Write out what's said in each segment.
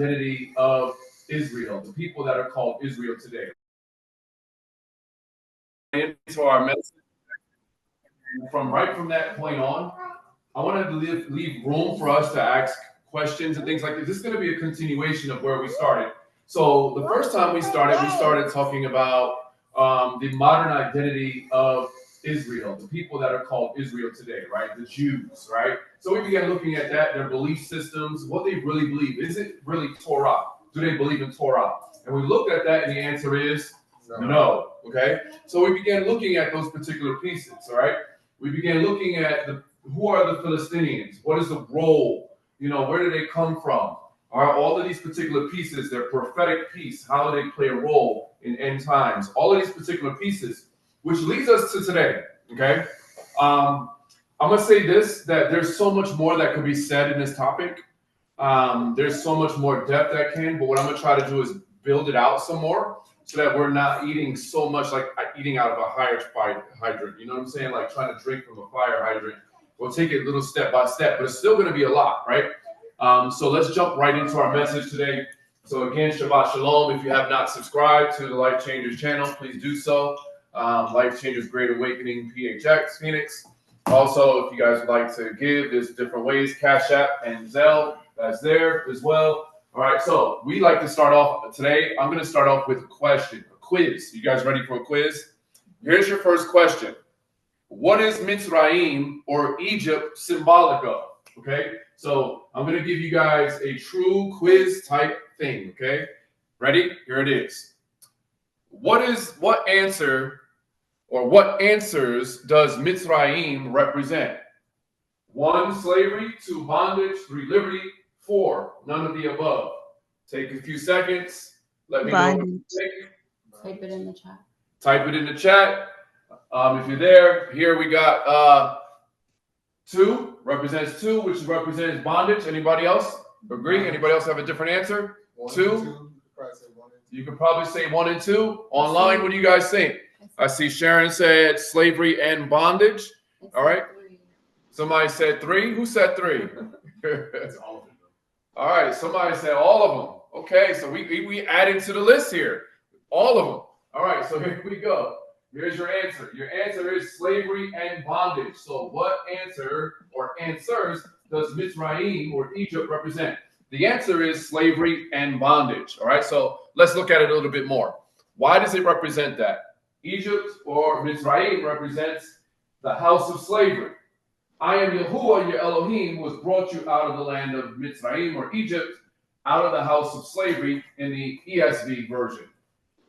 identity of Israel, the people that are called Israel today. Into our message, from that point on, I wanted to leave room for us to ask questions and things like this. This is going to be a continuation of where we started. So the first time we started talking about the modern identity of Israel, the people that are called Israel today, right? The Jews, right? So we began looking at that, their belief systems, what they really believe. Is it really Torah? Do they believe in Torah? And we looked at that, and the answer is no. Okay? So we began looking at those particular pieces, all right? We began looking at who are the Philistines? What is the role? Where do they come from? Are all of these particular pieces, their prophetic piece, how do they play a role in end times? All of these particular pieces, which leads us to today, okay? I'm going to say this, that there's so much more that could be said in this topic. There's so much more depth that but what I'm going to try to do is build it out some more so that we're not eating so much like eating out of a hydrant. You know what I'm saying? Like trying to drink from a fire hydrant. We'll take it little step by step, but it's still going to be a lot, right? So let's jump right into our message today. So again, Shabbat Shalom. If you have not subscribed to the Life Changers channel, please do so. Life Changers Great Awakening PHX Phoenix. Also, if you guys would like to give, there's different ways, Cash App and Zelle, that's there as well. All right, so we like to start off today. I'm going to start off with a question, a quiz. You guys ready for a quiz? Here's your first question. What is Mitzrayim or Egypt symbolic of? Okay, so I'm going to give you guys a true quiz type thing, okay? Ready? Here it is. What answers does Mitzrayim represent? 1, slavery. 2, bondage. 3, liberty. 4, none of the above. Take a few seconds. Let me know what you think. Type it in the chat. Type it in the chat. If you're there, here we got 2 represents 2, which represents bondage. Anybody else agree? Anybody else have a different answer? 2. You could probably say 1 and 2. Online, what do you guys think? I see Sharon said slavery and bondage. All right. Somebody said 3. Who said 3? All right. Somebody said all of them. Okay. So we adding to the list here. All of them. All right. So here we go. Here's your answer. Your answer is slavery and bondage. So what answer or answers does Mitzrayim or Egypt represent? The answer is slavery and bondage. All right. So let's look at it a little bit more. Why does it represent that? Egypt or Mitzrayim represents the house of slavery. I am Yahuwah, your Elohim, who has brought you out of the land of Mitzrayim or Egypt, out of the house of slavery in the ESV version.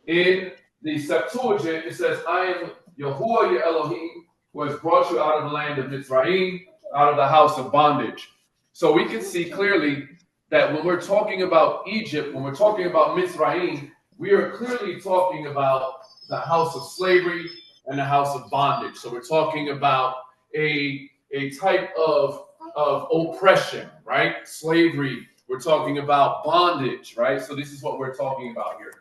In the Septuagint, it says, I am Yahuwah, your Elohim, who has brought you out of the land of Mitzrayim, out of the house of bondage. So we can see clearly that when we're talking about Egypt, when we're talking about Mitzrayim, we are clearly talking about the house of slavery and the house of bondage. So we're talking about a type of oppression, right? Slavery. We're talking about bondage, right? So this is what we're talking about here.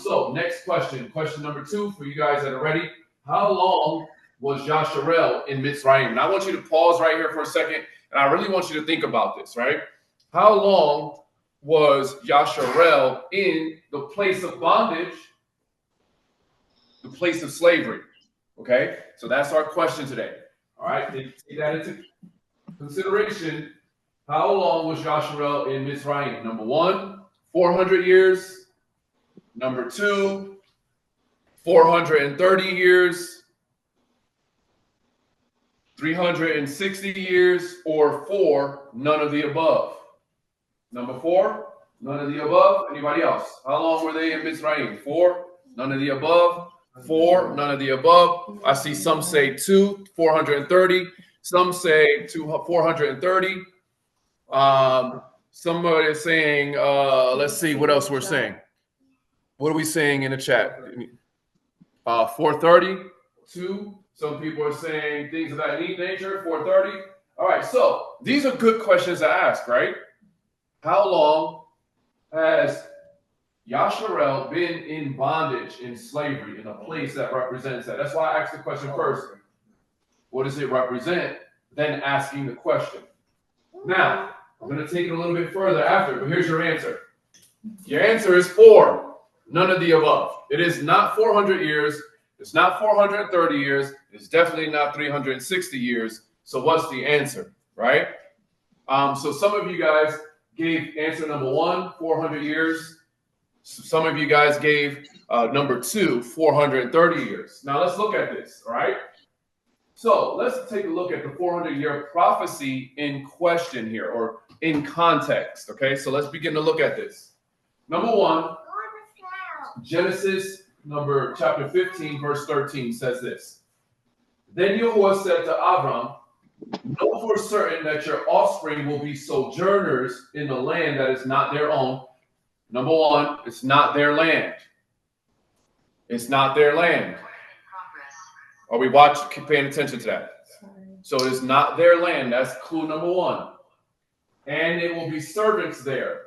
So next question. Question number 2 for you guys that are ready. How long was Yasharel in Mitzrayim? And I want you to pause right here for a second, and I really want you to think about this, right? How long was Yasharel in the place of bondage, the place of slavery? Okay, so that's our question today. All right, take that into consideration. How long was Yasharel in Mitzrayim? Number 1, 400 years. Number 2, 430 years. 360 years. Or 4, none of the above. Number 4, none of the above. Anybody else? How long were they in Mitzrayim? 4, none of the above. 4, none of the above. I see some say 2, 430. Some say 430. Somebody is saying, let's see what else we're saying. What are we saying in the chat? 430, 2. Some people are saying things of that nature, 430. All right, so these are good questions to ask, right? How long has Yasharel been in bondage, in slavery, in a place that represents that? That's why I asked the question first. What does it represent? Then asking the question. Now, I'm going to take it a little bit further after, but here's your answer. Your answer is 4. None of the above. It is not 400 years. It's not 430 years. It's definitely not 360 years. So what's the answer, right? So some of you guys gave answer number 1, 400 years. Some of you guys gave number 2, 430 years. Now let's look at this, all right? So let's take a look at the 400-year prophecy in question here, or in context, okay? So let's begin to look at this. Number 1, Genesis chapter 15, verse 13 says this. Then Yahuwah said to Abram, know for certain that your offspring will be sojourners in the land that is not their own. Number 1, it's not their land. It's not their land. Are we paying attention to that? So it is not their land. That's clue number 1. And they will be servants there.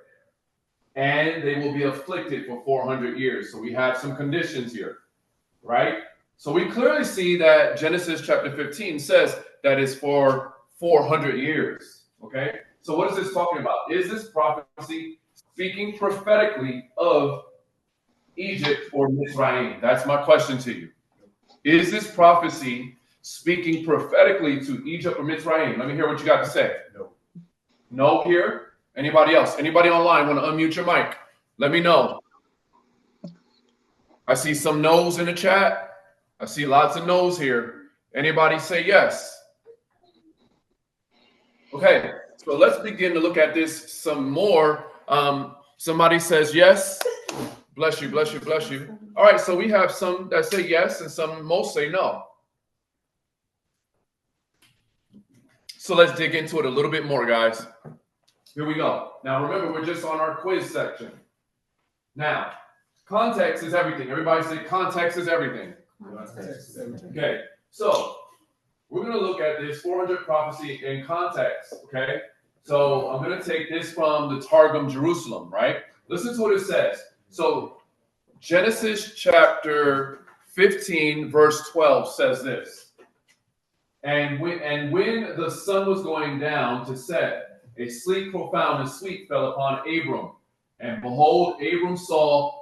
And they will be afflicted for 400 years. So we have some conditions here, right? So we clearly see that Genesis chapter 15 says that is for 400 years, okay? So what is this talking about? Is this prophecy speaking prophetically of Egypt or Mizraim? That's my question to you. Is this prophecy speaking prophetically to Egypt or Mizraim? Let me hear what you got to say. No. No here? Anybody else? Anybody online want to unmute your mic? Let me know. I see some no's in the chat. I see lots of no's here. Anybody say yes? Okay, so let's begin to look at this some more. Somebody says yes. Bless you, bless you, bless you. All right, so we have some that say yes and most say no. So let's dig into it a little bit more, guys. Here we go. Now, remember, we're just on our quiz section. Now, context is everything. Everybody say context is everything. Okay, so we're going to look at this 400 prophecy in context, okay? So I'm going to take this from the Targum Jerusalem, right? Listen to what it says. So Genesis chapter 15, verse 12 says this. And when the sun was going down to set, a sleep profound and sweet fell upon Abram. And behold, Abram saw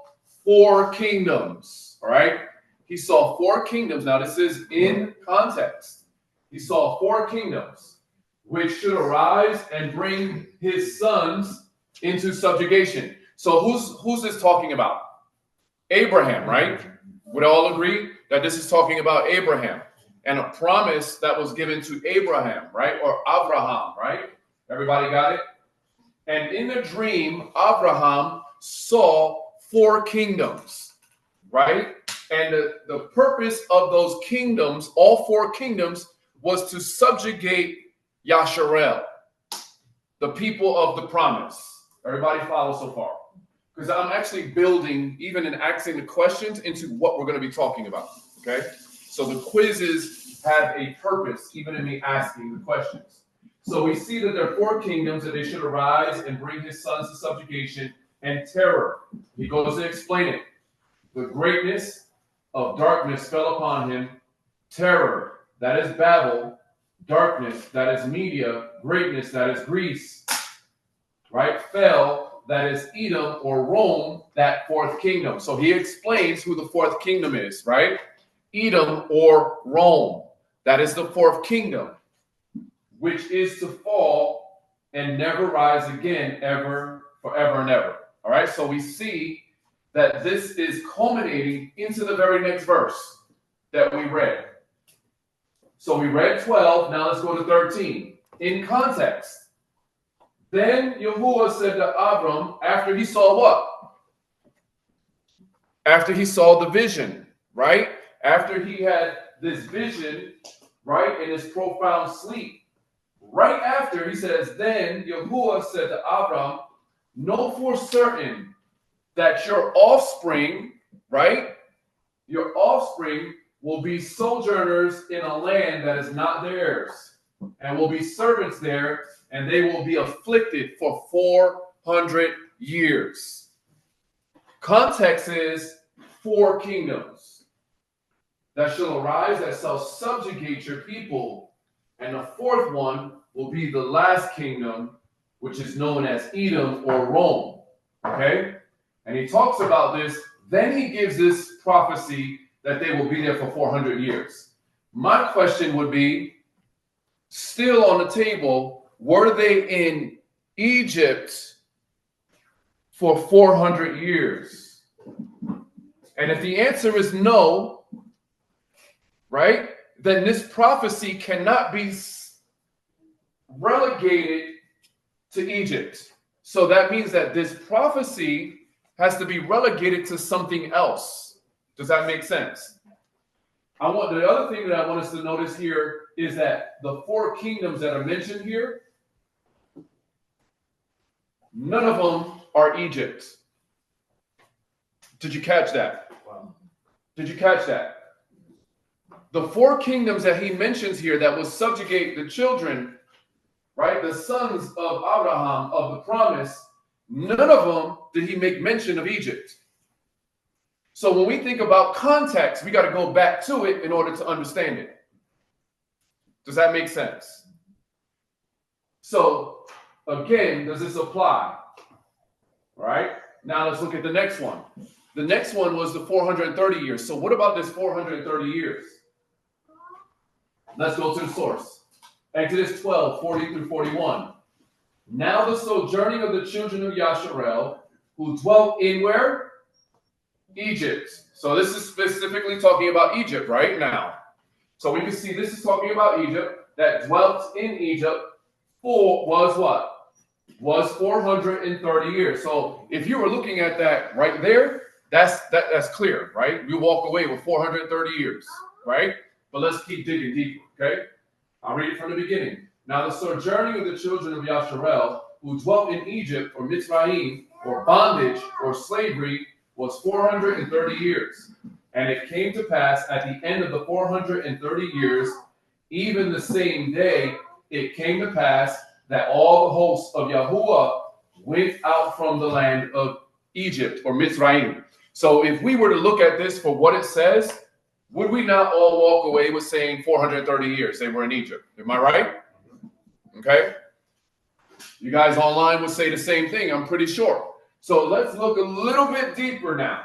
4 kingdoms. All right? He saw 4 kingdoms. Now, this is in context. He saw 4 kingdoms, which should arise and bring his sons into subjugation. So who's this talking about? Abraham, right? Would all agree that this is talking about Abraham and a promise that was given to Abraham, right? Or Abraham, right? Everybody got it? And in the dream, Abraham saw 4 kingdoms, right? And the purpose of those kingdoms, all 4 kingdoms, was to subjugate Yasharel, the people of the promise. Everybody follow so far? Because I'm actually building, even in asking the questions, into what we're going to be talking about, okay? So the quizzes have a purpose, even in me asking the questions. So we see that there are 4 kingdoms that they should arise and bring his sons to subjugation and terror. He goes to explain it. The greatness of darkness fell upon him. Terror, that is Babel. Darkness, that is Media. Greatness, that is Greece. Right? Fell, that is Edom or Rome, that 4th kingdom. So he explains who the 4th kingdom is, right? Edom or Rome. That is the 4th kingdom, which is to fall and never rise again, ever, forever and ever. All right, so we see that this is culminating into the very next verse that we read. So we read 12, now let's go to 13. In context, then Yahuwah said to Abram, after he saw what? After he saw the vision, right? After he had this vision, right, in his profound sleep, right after, he says, then Yahuwah said to Abram, know for certain that your offspring, right, your offspring will be sojourners in a land that is not theirs, and will be servants there, and they will be afflicted for 400 years. Context is 4 kingdoms that shall arise, that shall subjugate your people, and the 4th one will be the last kingdom which is known as Edom or Rome. Okay? And he talks about this. Then he gives this prophecy that they will be there for 400 years. My question would be, still on the table, were they in Egypt for 400 years? And if the answer is no, right, then this prophecy cannot be relegated to Egypt. So that means that this prophecy has to be relegated to something else. Does that make sense? The other thing that I want us to notice here is that the 4 kingdoms that are mentioned here, none of them are Egypt. Did you catch that? Wow. Did you catch that? The 4 kingdoms that he mentions here that will subjugate the children, right, the sons of Abraham of the promise, none of them did he make mention of Egypt. So when we think about context, we got to go back to it in order to understand it. Does that make sense? So again, does this apply? All right. Now let's look at the next one. The next one was the 430 years. So what about this 430 years? Let's go to the source. Exodus 12, 40 through 41. Now the sojourning of the children of Yasharel, who dwelt in where? Egypt. So this is specifically talking about Egypt right now. So we can see this is talking about Egypt, that dwelt in Egypt was what? Was 430 years. So if you were looking at that right there, that's clear, right? We walk away with 430 years, right? But let's keep digging deeper, okay? I'll read it from the beginning. Now the sojourning of the children of Yasharel, who dwelt in Egypt, or Mitzrayim, or bondage, or slavery, was 430 years. And it came to pass at the end of the 430 years, even the same day, it came to pass that all the hosts of Yahuwah went out from the land of Egypt, or Mitzrayim. So if we were to look at this for what it says, would we not all walk away with saying 430 years they were in Egypt? Am I right? Okay. You guys online would say the same thing, I'm pretty sure. So let's look a little bit deeper now.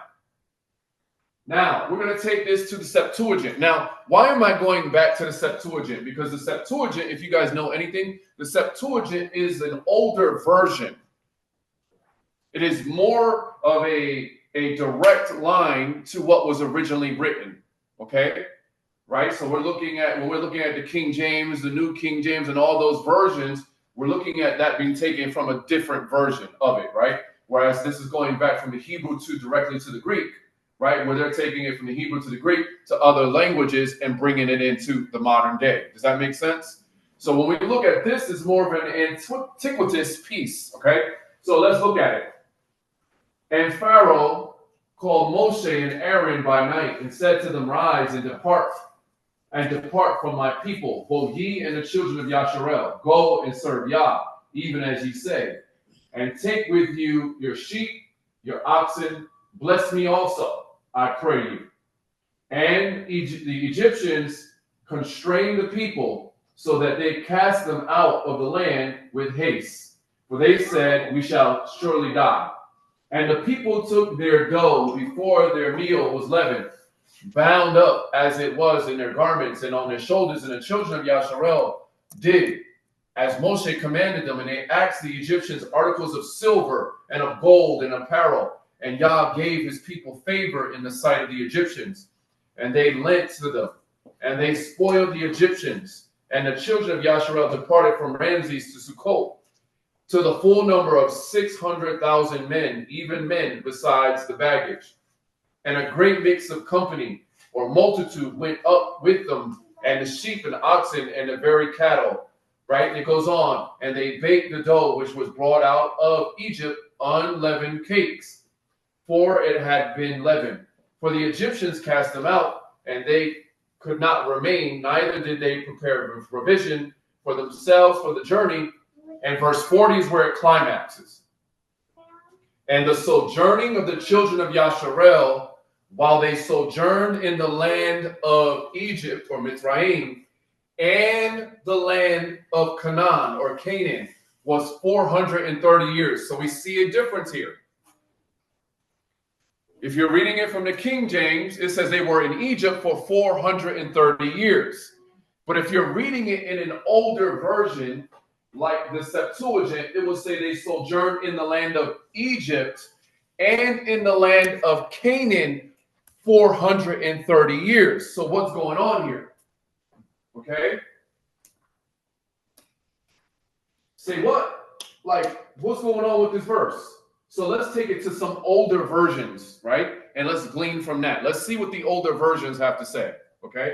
Now, we're going to take this to the Septuagint. Now, why am I going back to the Septuagint? Because the Septuagint, if you guys know anything, the Septuagint is an older version. It is more of a direct line to what was originally written. Okay? Right? So when we're looking at the King James, the New King James, and all those versions, we're looking at that being taken from a different version of it, right? Whereas this is going back from the Hebrew directly to the Greek, right? Where they're taking it from the Hebrew to the Greek to other languages and bringing it into the modern day. Does that make sense? So when we look at this, it's more of an antiquitous piece, okay? So let's look at it. And Pharaoh called Moshe and Aaron by night and said to them, rise and depart from my people, both ye and the children of Yasharel. Go and serve Yah, even as ye say. And take with you your sheep, your oxen. Bless me also, I pray you. And the Egyptians constrained the people so that they cast them out of the land with haste. For they said, we shall surely die. And the people took their dough before their meal was leavened, bound up as it was in their garments and on their shoulders. And the children of Yasharel did as Moshe commanded them, and they asked the Egyptians articles of silver and of gold and apparel. And Yah gave his people favor in the sight of the Egyptians. And they lent to them, and they spoiled the Egyptians. And the children of Yasharel departed from Ramses to Sukkot, to the full number of 600,000 men, even men besides the baggage. And a great mix of company, or multitude, went up with them, and the sheep and oxen and the very cattle. Right? It goes on. And they baked the dough which was brought out of Egypt, unleavened cakes, for it had been leavened. For the Egyptians cast them out, and they could not remain, neither did they prepare provision for themselves for the journey. And verse 40 is where it climaxes. And the sojourning of the children of Yasharel, while they sojourned in the land of Egypt, or Mitzrayim, and the land of Canaan, or Canaan, was 430 years. So we see a difference here. If you're reading it from the King James, it says they were in Egypt for 430 years. But if you're reading it in an older version, like the Septuagint, it will say they sojourned in the land of Egypt and in the land of Canaan 430 years. So what's going on here? Okay. Say what? Like, what's going on with this verse? So let's take it to some older versions, right? And let's glean from that. Let's see what the older versions have to say, okay?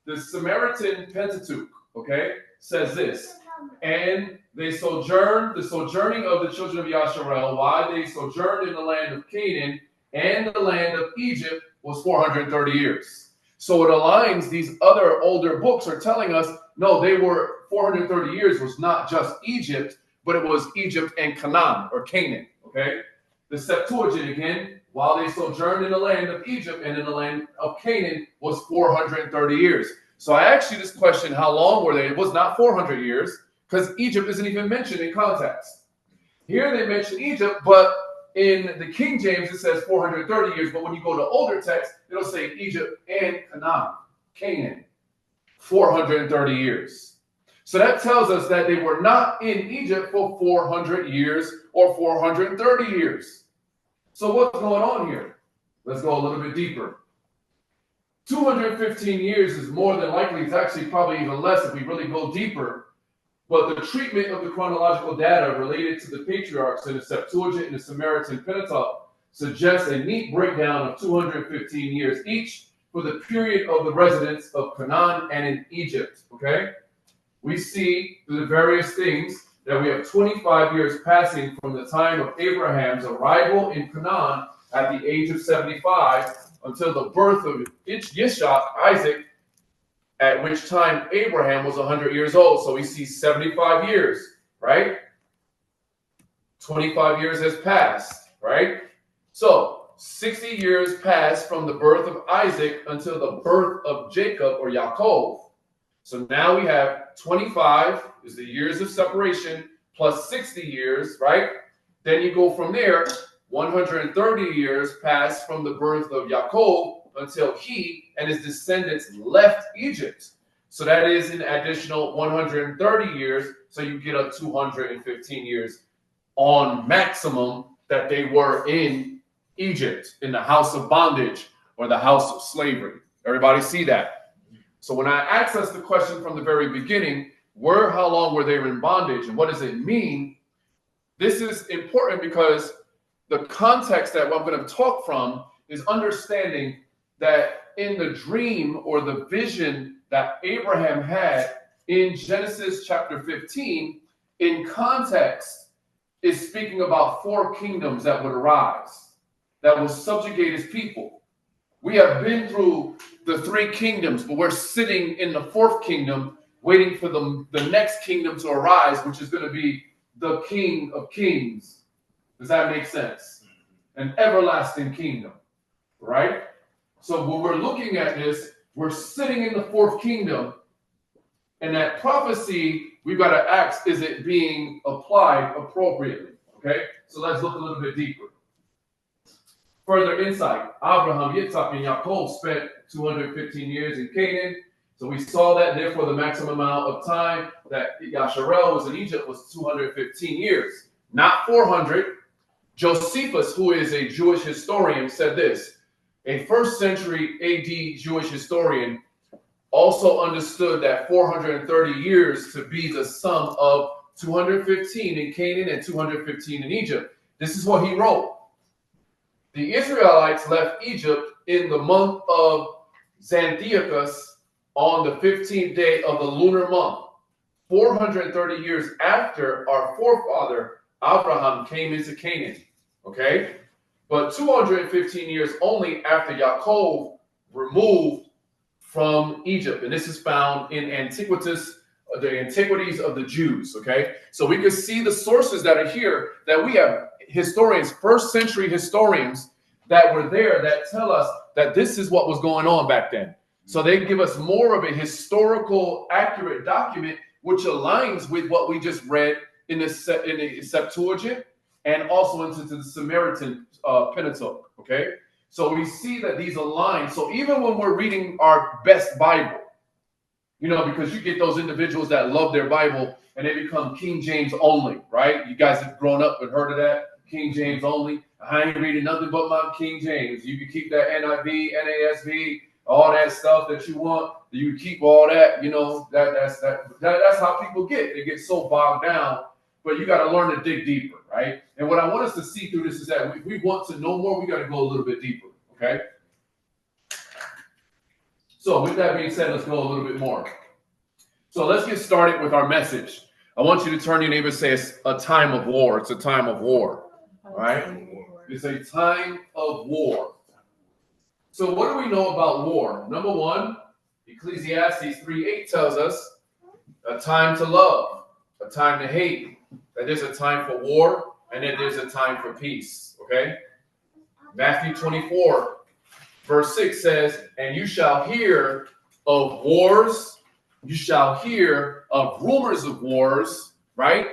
The Samaritan Pentateuch, okay, says this. And they sojourned, the sojourning of the children of Yasharel, while they sojourned in the land of Canaan and the land of Egypt was 430 years. So it aligns, these other older books are telling us, no, they were 430 years was not just Egypt, but it was Egypt and Canaan or Canaan, okay? The Septuagint again, while they sojourned in the land of Egypt and in the land of Canaan was 430 years. So I asked you this question, how long were they? It was not 400 years because Egypt isn't even mentioned in context. Here they mention Egypt, but in the King James it says 430 years, but when you go to older text, it'll say Egypt and Canaan, 430 years. So that tells us that they were not in Egypt for 400 years or 430 years. So what's going on here? Let's go a little bit deeper. 215 years is more than likely, it's actually probably even less if we really go deeper. But the treatment of the chronological data related to the patriarchs in the Septuagint and the Samaritan Pentateuch suggests a neat breakdown of 215 years each for the period of the residence of Canaan and in Egypt, okay? We see through the various things that we have 25 years passing from the time of Abraham's arrival in Canaan at the age of 75 until the birth of Yishak, Isaac, at which time Abraham was 100 years old. So we see 75 years, right? 25 years has passed, right? So 60 years passed from the birth of Isaac until the birth of Jacob or Yaakov. So now we have 25 is the years of separation plus 60 years, right? Then you go from there, 130 years passed from the birth of Yaakov until he and his descendants left Egypt. So that is an additional 130 years. So you get a 215 years on maximum that they were in Egypt, in the house of bondage or the house of slavery. Everybody see that? So when I asked us the question from the very beginning, how long were they in bondage and what does it mean? This is important because the context that I'm going to talk from is understanding that in the dream or the vision that Abraham had in Genesis chapter 15, in context, is speaking about 4 kingdoms that would arise, that will subjugate his people. We have been through the 3 kingdoms, but we're sitting in the 4th kingdom, waiting for the next kingdom to arise, which is going to be the King of Kings. Does that make sense? An everlasting kingdom, right? So when we're looking at this, we're sitting in the 4th kingdom, and that prophecy, we've got to ask, is it being applied appropriately? Okay, so let's look a little bit deeper. Further insight, Abraham, Yitzhak, and Yaakov spent 215 years in Canaan. So we saw that, therefore, the maximum amount of time that Yasharel was in Egypt was 215 years, not 400. Josephus, who is a Jewish historian, said this. A 1st century AD Jewish historian also understood that 430 years to be the sum of 215 in Canaan and 215 in Egypt. This is what he wrote. The Israelites left Egypt in the month of Xanthicus on the 15th day of the lunar month, 430 years after our forefather Abraham came into Canaan, okay? But 215 years only after Yaakov removed from Egypt. And this is found in the Antiquities of the Jews, okay? So we can see the sources that are here, that we have historians, 1st century historians that were there that tell us that this is what was going on back then. So they give us more of a historical accurate document, which aligns with what we just read in the Septuagint and also into the Samaritan Pentateuch. Okay, so we see that these align. So even when we're reading our best Bible, you know, because you get those individuals that love their Bible and they become King James only, right? You guys have grown up and heard of that. King James only. I ain't reading nothing but my King James. You can keep that NIV, NASV, all that stuff that you want. You keep all that, you know, that's how people get. They get so bogged down, but you got to learn to dig deeper, right? And what I want us to see through this is that if we want to know more, we got to go a little bit deeper, okay? So with that being said, let's go a little bit more. So let's get started with our message. I want you to turn to your neighbor and say it's a time of war. It's a time of war, right? It's a time of war. So what do we know about war? Number one, Ecclesiastes 3:8 tells us a time to love, a time to hate, that there's a time for war, and that there's a time for peace, okay? Matthew 24, verse 6 says, and you shall hear of wars, you shall hear of rumors of wars, right?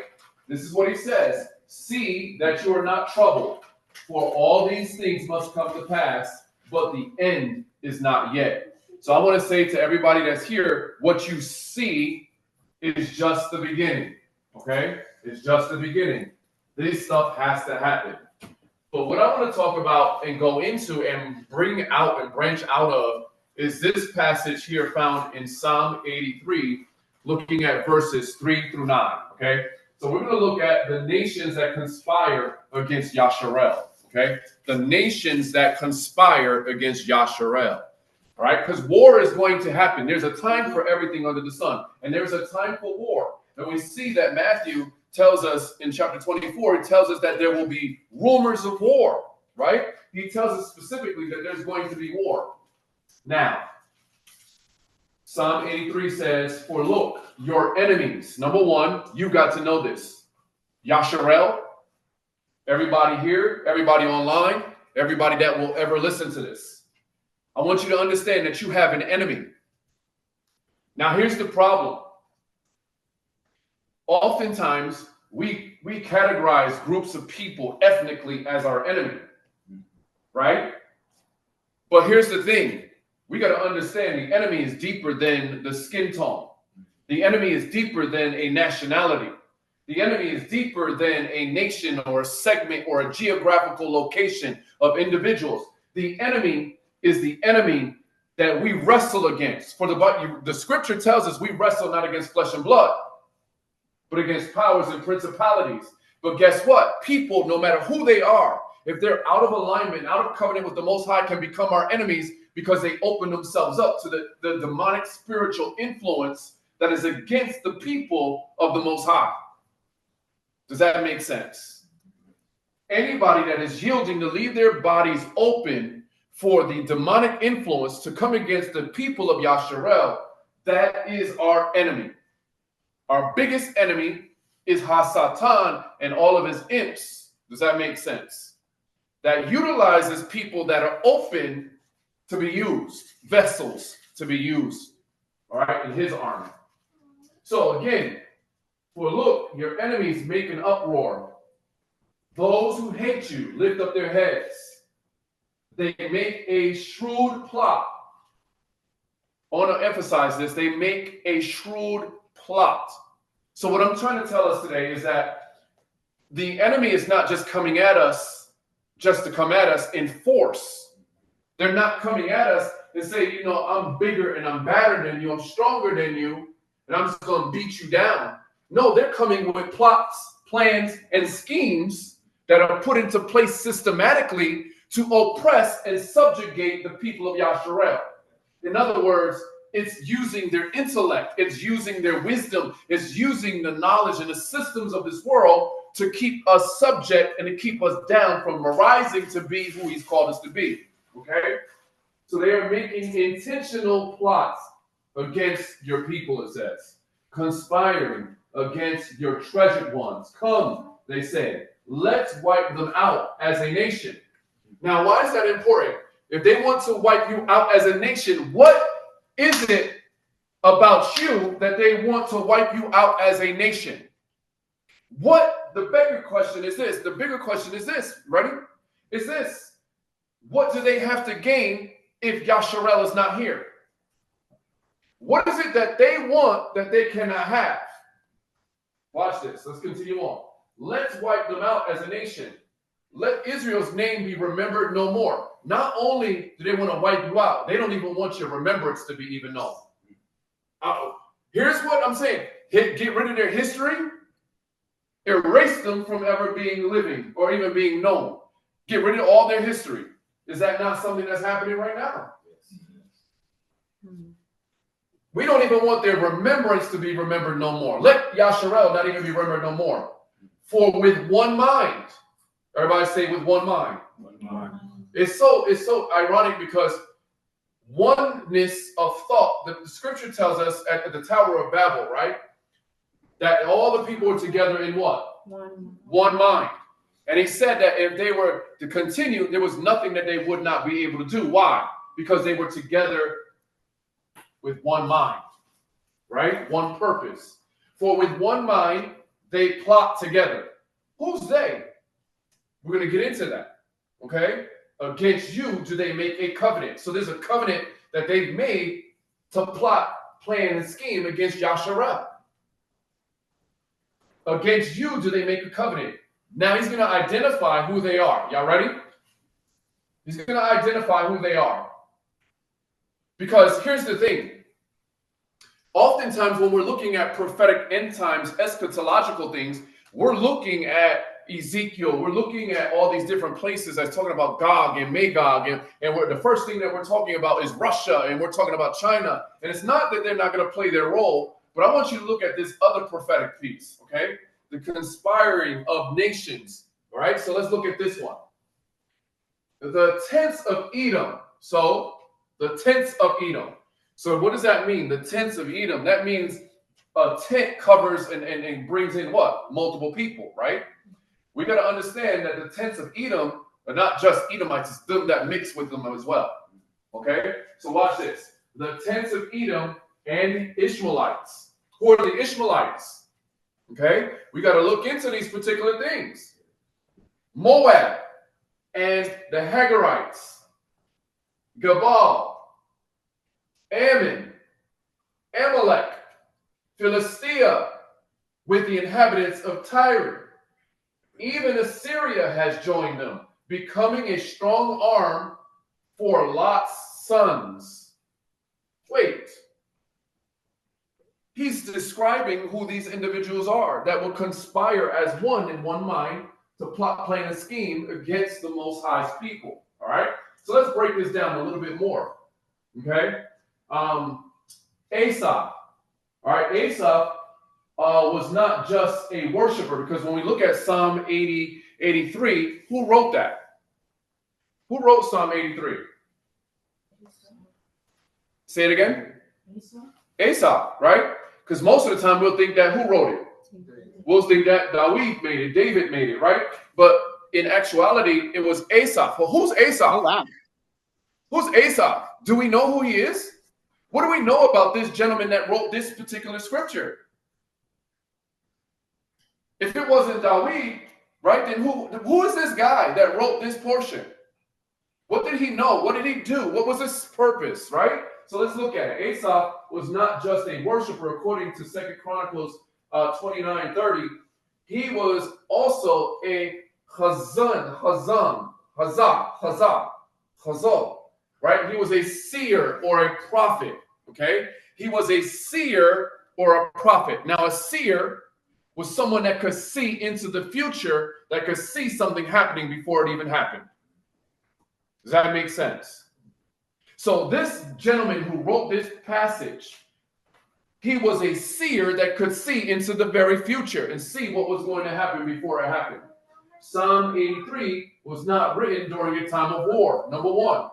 This is what he says. See that you are not troubled, for all these things must come to pass, but the end is not yet. So I want to say to everybody that's here, what you see is just the beginning, okay? It's just the beginning. This stuff has to happen. But what I want to talk about and go into and bring out and branch out of is this passage here found in Psalm 83, looking at verses 3 through 9, okay? So we're going to look at the nations that conspire against Yasharel, okay? The nations that conspire against Yasharel, all right? Because war is going to happen. There's a time for everything under the sun, and there's a time for war. And we see that Matthew tells us in chapter 24, he tells us that there will be rumors of war, right? He tells us specifically that there's going to be war. Now, Psalm 83 says, for look, your enemies. Number one, you got to know this. Yasharel, everybody here, everybody online, everybody that will ever listen to this. I want you to understand that you have an enemy. Now, here's the problem. Oftentimes, we categorize groups of people ethnically as our enemy, right? But here's the thing. We got to understand the enemy is deeper than the skin tone. The enemy is deeper than a nationality. The enemy is deeper than a nation or a segment or a geographical location of individuals. The enemy is the enemy that we wrestle against. For the scripture tells us we wrestle not against flesh and blood, but against powers and principalities. But guess what? People, no matter who they are, if they're out of alignment, out of covenant with the Most High, can become our enemies because they open themselves up to the demonic spiritual influence that is against the people of the Most High. Does that make sense? Anybody that is yielding to leave their bodies open for the demonic influence to come against the people of Yasharel, that is our enemy. Our biggest enemy is Hasatan and all of his imps. Does that make sense? That utilizes people that are open to be used, vessels to be used, all right, in his army. So again, for look, your enemies make an uproar. Those who hate you lift up their heads. They make a shrewd plot. I want to emphasize this. They make a shrewd plot. So what I'm trying to tell us today is that the enemy is not just coming at us just to come at us in force. They're not coming at us and say, you know, I'm bigger and I'm badder than you, I'm stronger than you, and I'm just going to beat you down. No, they're coming with plots, plans, and schemes that are put into place systematically to oppress and subjugate the people of Yasharel. In other words, it's using their intellect, it's using their wisdom, it's using the knowledge and the systems of this world to keep us subject and to keep us down from rising to be who he's called us to be. Okay? So they are making intentional plots against your people, it says. Conspiring against your treasured ones. Come, they say, let's wipe them out as a nation. Now, why is that important? If they want to wipe you out as a nation, what is it about you that they want to wipe you out as a nation? What the bigger question is this? The bigger question is this. Ready? Is this. What do they have to gain if Yasharel is not here? What is it that they want that they cannot have? Watch this. Let's continue on. Let's wipe them out as a nation. Let Israel's name be remembered no more. Not only do they want to wipe you out, they don't even want your remembrance to be even known. Here's what I'm saying. Get rid of their history. Erase them from ever being living or even being known. Get rid of all their history. Is that not something that's happening right now? We don't even want their remembrance to be remembered no more. Let Yasharel not even be remembered no more. For with one mind, everybody say with one mind. One mind. It's so ironic because oneness of thought. The scripture tells us at the Tower of Babel, right? That all the people were together in what? One mind. And he said that if they were to continue, there was nothing that they would not be able to do. Why? Because they were together with one mind, right? One purpose. For with one mind, they plot together. Who's they? We're going to get into that, okay? Against you, do they make a covenant? So there's a covenant that they've made to plot, plan, and scheme against Yasharel. Against you, do they make a covenant? Now he's going to identify who they are. Y'all ready? He's going to identify who they are. Because here's the thing. Oftentimes when we're looking at prophetic end times, eschatological things, we're looking at Ezekiel. We're looking at all these different places that's talking about Gog and Magog. And the first thing that we're talking about is Russia. And we're talking about China. And it's not that they're not going to play their role. But I want you to look at this other prophetic piece, okay? The conspiring of nations, all right? So let's look at this one. The tents of Edom. So the tents of Edom. So what does that mean? The tents of Edom. That means a tent covers and brings in what? Multiple people, right? We got to understand that the tents of Edom are not just Edomites. It's them that mix with them as well, okay? So watch this. The tents of Edom and the Ishmaelites. Who are the Ishmaelites? Okay, we got to look into these particular things. Moab and the Hagarites, Gabal, Ammon, Amalek, Philistia, with the inhabitants of Tyre. Even Assyria has joined them, becoming a strong arm for Lot's sons. Wait. He's describing who these individuals are that will conspire as one in one mind to plot, plan, and scheme against the Most High's people. All right? So let's break this down a little bit more. Okay? Asaph. All right? Asaph was not just a worshiper, because when we look at Psalm 83, who wrote that? Who wrote Psalm 83? Say it again. Asaph, right? Because most of the time we'll think that who wrote it? We'll think that David made it, David made it, right? But in actuality, it was Asaph. Well, who's Asaph? Oh, wow. Who's Asaph? Do we know who he is? What do we know about this gentleman that wrote this particular scripture? If it wasn't David, right, then who is this guy that wrote this portion? What did he know? What did he do? What was his purpose, right? So let's look at it. Asaph was not just a worshiper, according to 2 Chronicles 29:30. He was also a chazan, right? He was a seer or a prophet, okay? He was a seer or a prophet. Now, a seer was someone that could see into the future, that could see something happening before it even happened. Does that make sense? So this gentleman who wrote this passage, he was a seer that could see into the very future and see what was going to happen before it happened. Psalm 83 was not written during a time of war, number one.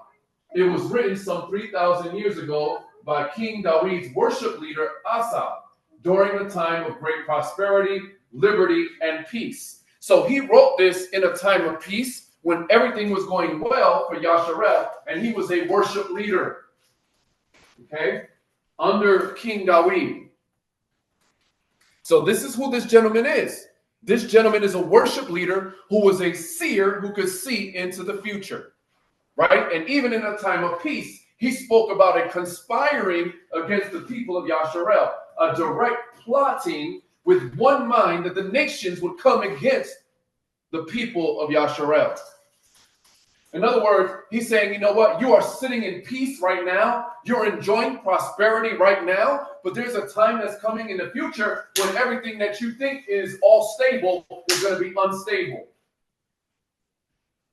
It was written some 3,000 years ago by King David's worship leader, Asaph, during the time of great prosperity, liberty, and peace. So he wrote this in a time of peace, when everything was going well for Yasharel, and he was a worship leader, okay, under King David. So this is who this gentleman is. This gentleman is a worship leader who was a seer who could see into the future, right? And even in a time of peace, he spoke about a conspiring against the people of Yasharel, a direct plotting with one mind that the nations would come against the people of Yasharel. In other words, he's saying, you know what? You are sitting in peace right now. You're enjoying prosperity right now. But there's a time that's coming in the future when everything that you think is all stable is going to be unstable.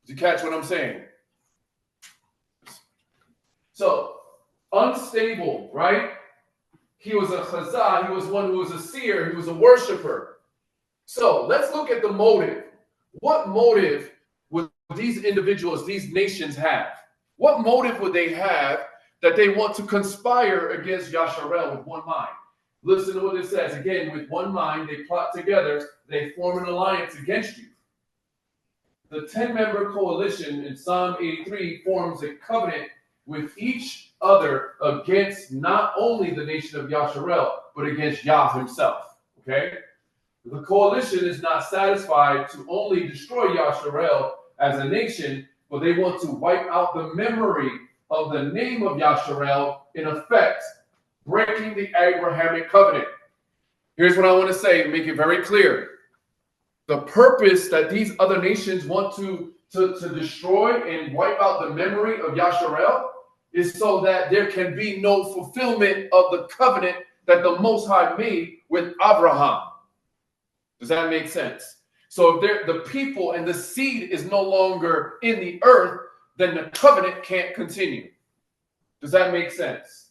Did you catch what I'm saying? So, unstable, right? He was a chazah. He was one who was a seer. He was a worshiper. So, let's look at the motive. What motive would these individuals, these nations have? What motive would they have that they want to conspire against Yasharel with one mind? Listen to what it says. Again, with one mind, they plot together. They form an alliance against you. The 10-member coalition in Psalm 83 forms a covenant with each other against not only the nation of Yasharel, but against Yah himself. Okay? The coalition is not satisfied to only destroy Yasharel as a nation, but they want to wipe out the memory of the name of Yasharel, in effect, breaking the Abrahamic covenant. Here's what I want to say, make it very clear. The purpose that these other nations want to destroy and wipe out the memory of Yasharel is so that there can be no fulfillment of the covenant that the Most High made with Abraham. Does that make sense? So if the people and the seed is no longer in the earth, then the covenant can't continue. Does that make sense?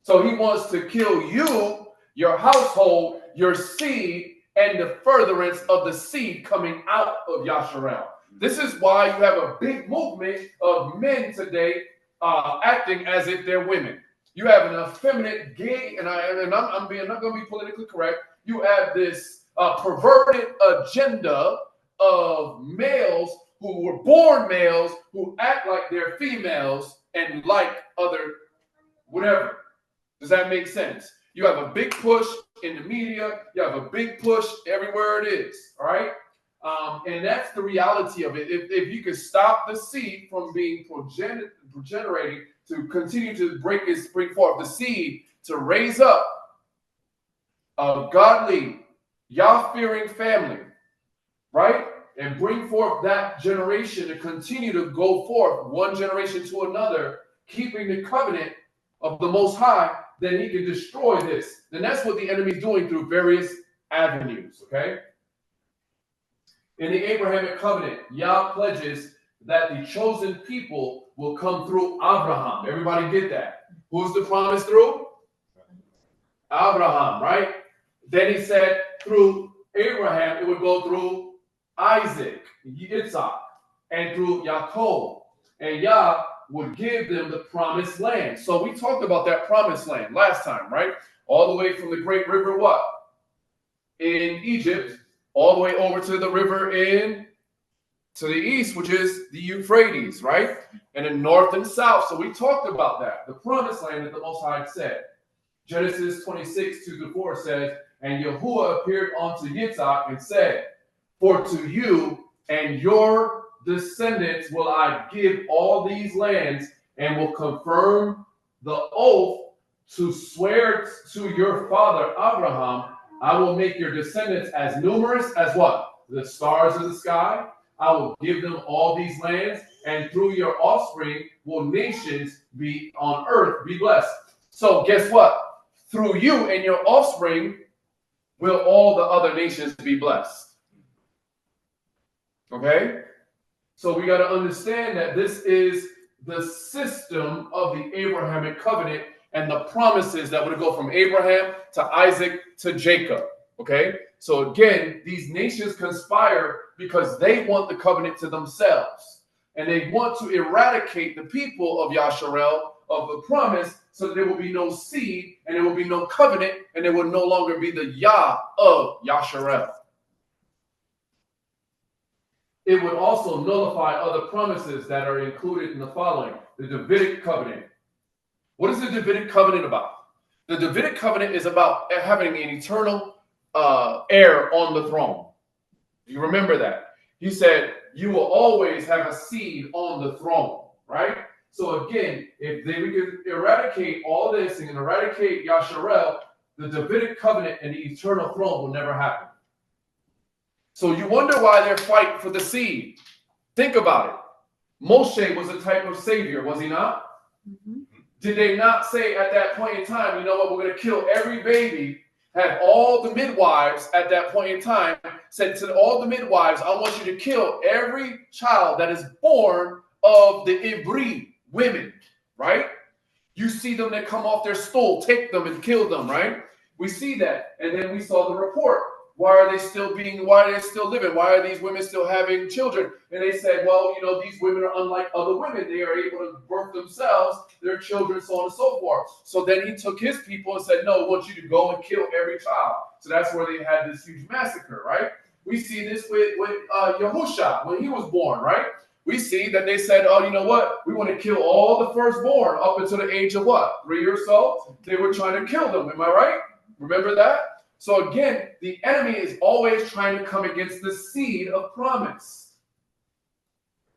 So he wants to kill you, your household, your seed, and the furtherance of the seed coming out of Yasharel. This is why you have a big movement of men today acting as if they're women. You have an effeminate gay, and I'm not going to be politically correct. You have this perverted agenda of males who were born males who act like they're females and like other whatever. Does that make sense? You have a big push in the media. You have a big push everywhere it is. All right. And that's the reality of it. If you could stop the seed from being progenerating to continue to bring forth the seed to raise up a godly, Yah-fearing family, right? And bring forth that generation to continue to go forth one generation to another, keeping the covenant of the Most High, then he can destroy this. Then that's what the enemy is doing through various avenues, okay? In the Abrahamic covenant, Yah pledges that the chosen people will come through Abraham. Everybody get that? Who's the promise through? Abraham, right? Then he said through Abraham, it would go through Isaac, Yitzhak, and through Yaakov. And Yah would give them the promised land. So we talked about that promised land last time, right? All the way from the great river, what? In Egypt, all the way over to the river to the east, which is the Euphrates, right? And in north and south. So we talked about that. The promised land that the Most High said. Genesis 26, 2-4 says, and Yahuwah appeared unto Yitzhak and said, for to you and your descendants will I give all these lands, and will confirm the oath to swear to your father Abraham. I will make your descendants as numerous as what? The stars of the sky. I will give them all these lands, and through your offspring will nations be on earth be blessed. So guess what? Through you and your offspring will all the other nations be blessed. Okay? So we got to understand that this is the system of the Abrahamic covenant and the promises that would go from Abraham to Isaac to Jacob. Okay? So again, these nations conspire because they want the covenant to themselves. And they want to eradicate the people of Yasharel of the promise, so that there will be no seed and there will be no covenant, and there will no longer be the Yah of Yasharel. It would also nullify other promises that are included in the following. The Davidic covenant. What is the Davidic covenant about? The Davidic covenant is about having an eternal heir on the throne. Do you remember that? He said, you will always have a seed on the throne, right? So again, if we can eradicate all this and eradicate Yasharel, the Davidic covenant and the eternal throne will never happen. So you wonder why they're fighting for the seed. Think about it. Moshe was a type of savior, was he not? Mm-hmm. Did they not say at that point in time, you know what, we're going to kill every baby, have all the midwives at that point in time, said to all the midwives, I want you to kill every child that is born of the Ivri women, right? You see them that come off their stool, take them and kill them, right? We see that. And then we saw the report. Why are they still living? Why are these women still having children? And they said, well, you know, these women are unlike other women. They are able to birth themselves, their children, so on and so forth. So then he took his people and said, no, I want you to go and kill every child. So that's where they had this huge massacre, right? We see this with Yahusha when he was born, right? We see that they said, oh, you know what? We want to kill all the firstborn up until the age of what? 3 or so? They were trying to kill them. Am I right? Remember that? So again, the enemy is always trying to come against the seed of promise.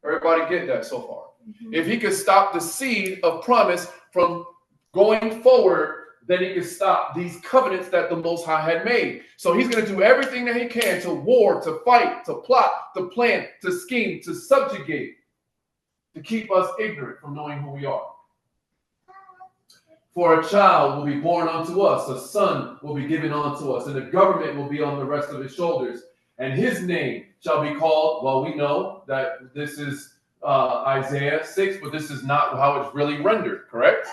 Everybody get that so far? Mm-hmm. If he could stop the seed of promise from going forward, then he could stop these covenants that the Most High had made. So he's going to do everything that he can to war, to fight, to plot, to plan, to scheme, to subjugate, to keep us ignorant from knowing who we are. For a child will be born unto us, a son will be given unto us, and the government will be on the rest of his shoulders. And his name shall be called, well, we know that this is Isaiah 6, but this is not how it's really rendered, correct?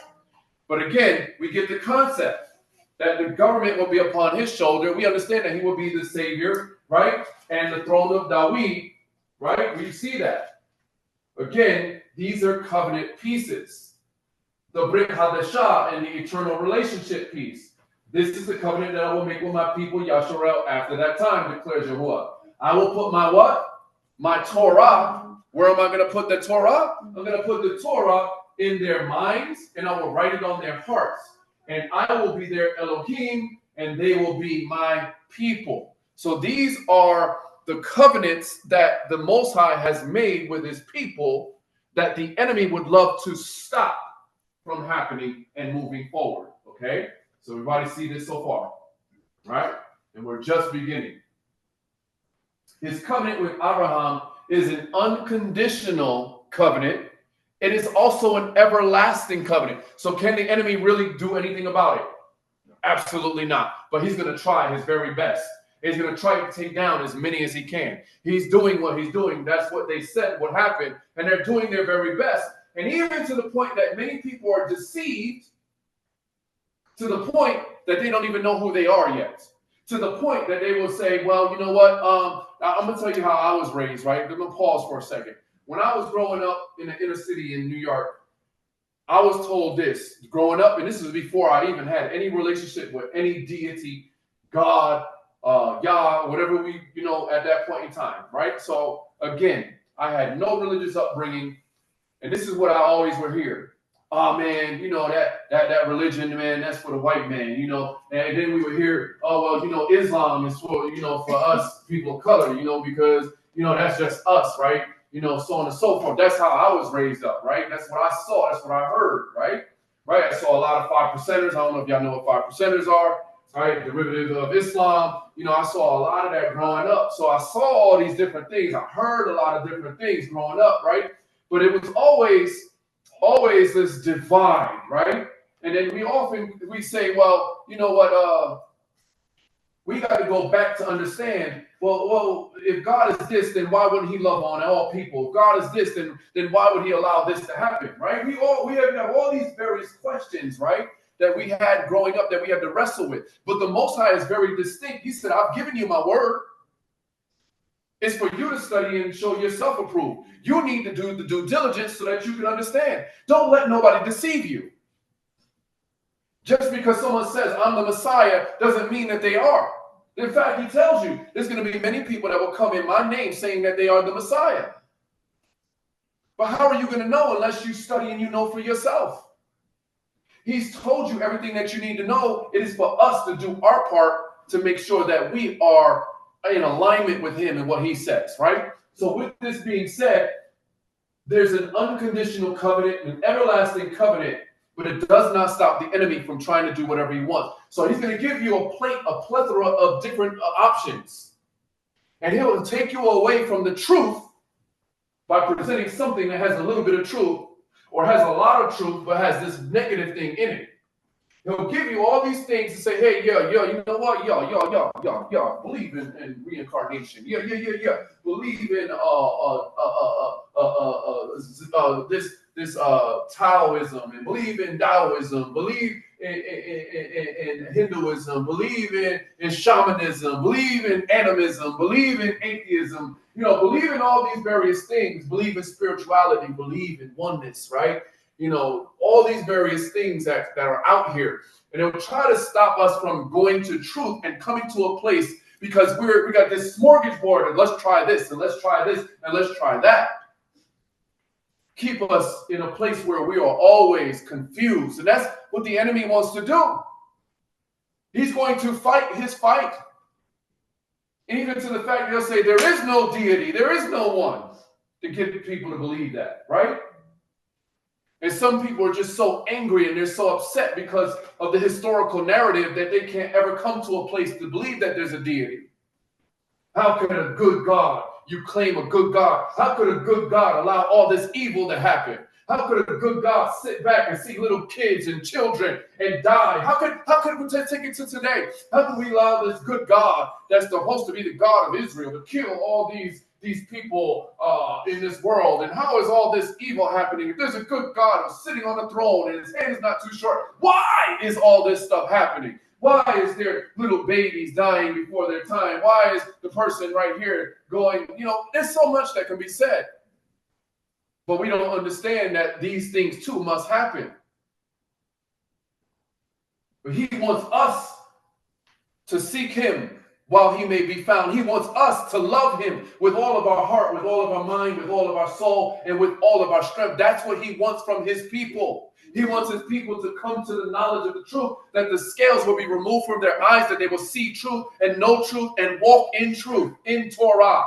But again, we get the concept that the government will be upon his shoulder. We understand that he will be the savior, right? And the throne of David, right? We see that. Again, these are covenant pieces. The Brit Hadashah and the eternal relationship piece. This is the covenant that I will make with my people, Yasharel, after that time, declares Yahuwah. I will put my what? My Torah. Where am I going to put the Torah? I'm going to put the Torah in their minds, and I will write it on their hearts. And I will be their Elohim, and they will be my people. So these are the covenants that the Most High has made with his people that the enemy would love to stop from happening and moving forward. Okay? So everybody see this so far, right? And we're just beginning. His covenant with Abraham is an unconditional covenant. It is also an everlasting covenant. So can the enemy really do anything about it? Absolutely not. But he's going to try his very best. He's going to try to take down as many as he can. He's doing what he's doing. That's what they said would happen. And they're doing their very best. And even to the point that many people are deceived, to the point that they don't even know who they are yet. To the point that they will say, well, you know what? I'm going to tell you how I was raised, right? I'm going to pause for a second. When I was growing up in the inner city in New York, I was told this growing up, and this was before I even had any relationship with any deity, God, Yah, whatever we, at that point in time, right? So again, I had no religious upbringing. And this is what I always would hear. Oh, man, that religion, man, that's for the white man, And then we would hear, oh, well, Islam is for, for us people of color, because, that's just us, right? So on and so forth. That's how I was raised up, right? That's what I saw. That's what I heard, right? Right? I saw a lot of 5%ers. I don't know if y'all know what 5%ers are, right? Derivatives of Islam. I saw a lot of that growing up. So I saw all these different things. I heard a lot of different things growing up, right? But it was always this divide, right? And then we say, well, you know what? We got to go back to understand. Well, if God is this, then why wouldn't he love on all people? If God is this, then why would he allow this to happen, right? We have all these various questions, right, that we had growing up that we had to wrestle with. But the Most High is very distinct. He said, I've given you my word. It's for you to study and show yourself approved. You need to do the due diligence so that you can understand. Don't let nobody deceive you. Just because someone says, I'm the Messiah, doesn't mean that they are. In fact, he tells you there's going to be many people that will come in my name saying that they are the Messiah. But how are you going to know unless you study and you know for yourself? He's told you everything that you need to know. It is for us to do our part to make sure that we are in alignment with him and what he says, right? So with this being said, there's an unconditional covenant, an everlasting covenant, but it does not stop the enemy from trying to do whatever he wants. So he's going to give you a plethora of different options. And he'll take you away from the truth by presenting something that has a little bit of truth or has a lot of truth but has this negative thing in it. He'll give you all these things and say, hey, yo, you know what? Y'all, believe in reincarnation. Yeah. Believe in this Taoism, and believe in Taoism, believe in Hinduism, believe in shamanism, believe in animism, believe in atheism, believe in all these various things, believe in spirituality, believe in oneness, right? All these various things that are out here. And it will try to stop us from going to truth and coming to a place because we got this smorgasbord and let's try this and let's try this and let's try that. Keep us in a place where we are always confused. And that's what the enemy wants to do. He's going to fight his fight. Even to the fact they'll say there is no deity, there is no one, to get people to believe that, right? And some people are just so angry and they're so upset because of the historical narrative that they can't ever come to a place to believe that there's a deity. How can a good God, you claim a good God, how could a good God allow all this evil to happen? How could a good God sit back and see little kids and children and die? How could we take it to today? How can we allow this good God that's supposed to be the God of Israel to kill all these people in this world? And how is all this evil happening? If there's a good God who's sitting on the throne and his hand is not too short, why is all this stuff happening? Why is there little babies dying before their time? Why is the person right here going, there's so much that can be said. But we don't understand that these things too must happen. But he wants us to seek him while he may be found. He wants us to love him with all of our heart, with all of our mind, with all of our soul, and with all of our strength. That's what he wants from his people. He wants his people to come to the knowledge of the truth, that the scales will be removed from their eyes, that they will see truth and know truth and walk in truth, in Torah.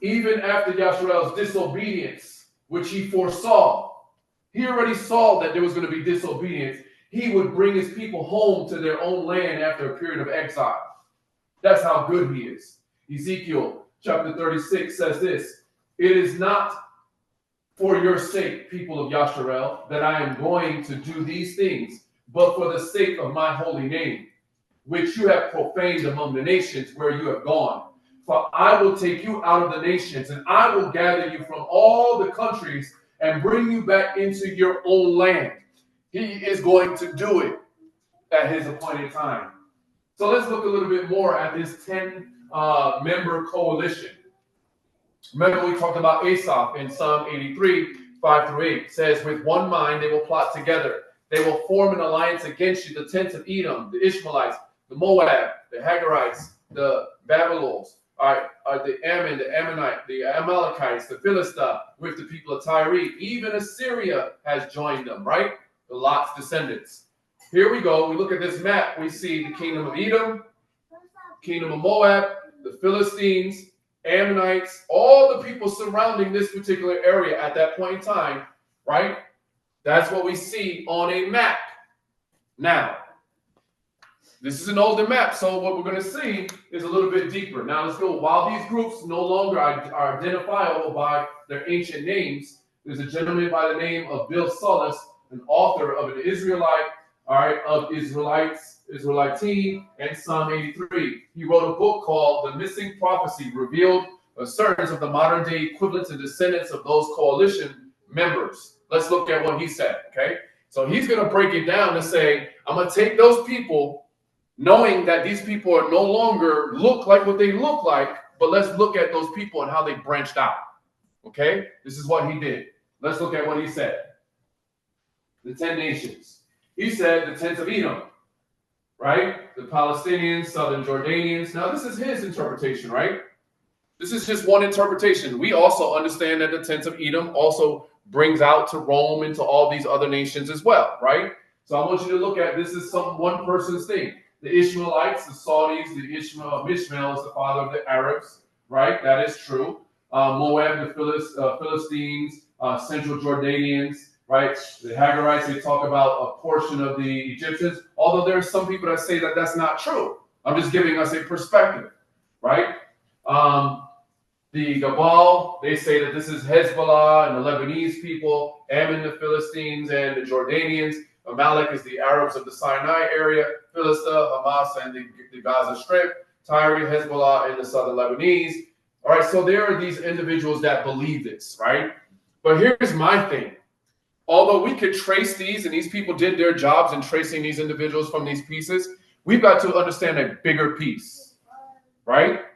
Even after Yasharel's disobedience, which he foresaw, he already saw that there was going to be disobedience. He would bring his people home to their own land after a period of exile. That's how good he is. Ezekiel chapter 36 says this, "It is not for your sake, people of Yasharel, that I am going to do these things, but for the sake of my holy name, which you have profaned among the nations where you have gone. For I will take you out of the nations, and I will gather you from all the countries and bring you back into your own land." He is going to do it at his appointed time. So let's look a little bit more at this 10-member coalition. Remember we talked about Asaph in Psalm 83, 5-8. It says, "With one mind they will plot together. They will form an alliance against you, the tents of Edom, the Ishmaelites, the Moab, the Hagarites, the Babylons, the Ammon, the Ammonite, the Amalekites, the Philistines, with the people of Tyre. Even Assyria has joined them," right? The Lot's descendants. Here we go. We look at this map. We see the kingdom of Edom, kingdom of Moab, the Philistines, Ammonites, all the people surrounding this particular area at that point in time, right? That's what we see on a map. Now, this is an older map, so what we're going to see is a little bit deeper. Now, let's go. While these groups no longer are identifiable by their ancient names, there's a gentleman by the name of Bill Sulis, an author of an Israelite, of Israelite and Psalm 83. He wrote a book called The Missing Prophecy, Revealed Assertions of the Modern Day Equivalents and Descendants of Those Coalition Members. Let's look at what he said, okay? So he's going to break it down and say, I'm going to take those people, knowing that these people are no longer look like what they look like, but let's look at those people and how they branched out, okay? This is what he did. Let's look at what he said. The 10 nations. He said the tents of Edom, right? The Palestinians, southern Jordanians. Now, this is his interpretation, right? This is just one interpretation. We also understand that the tents of Edom also brings out to Rome and to all these other nations as well, right? So I want you to look at this is one person's thing. The Ishmaelites, the Saudis, the Ishmael is the father of the Arabs, right? That is true. Moab, the Philistines, Central Jordanians, right? The Hagarites, they talk about a portion of the Egyptians, although there are some people that say that that's not true. I'm just giving us a perspective, right? The Gabal, they say that this is Hezbollah and the Lebanese people, Ammon, the Philistines, and the Jordanians. Amalek is the Arabs of the Sinai area, Philistia, Hamas, and the Gaza Strip, Tyre, Hezbollah, and the southern Lebanese. All right, so there are these individuals that believe this, right? But here's my thing. Although we could trace these, and these people did their jobs in tracing these individuals from these pieces, we've got to understand a bigger piece, right?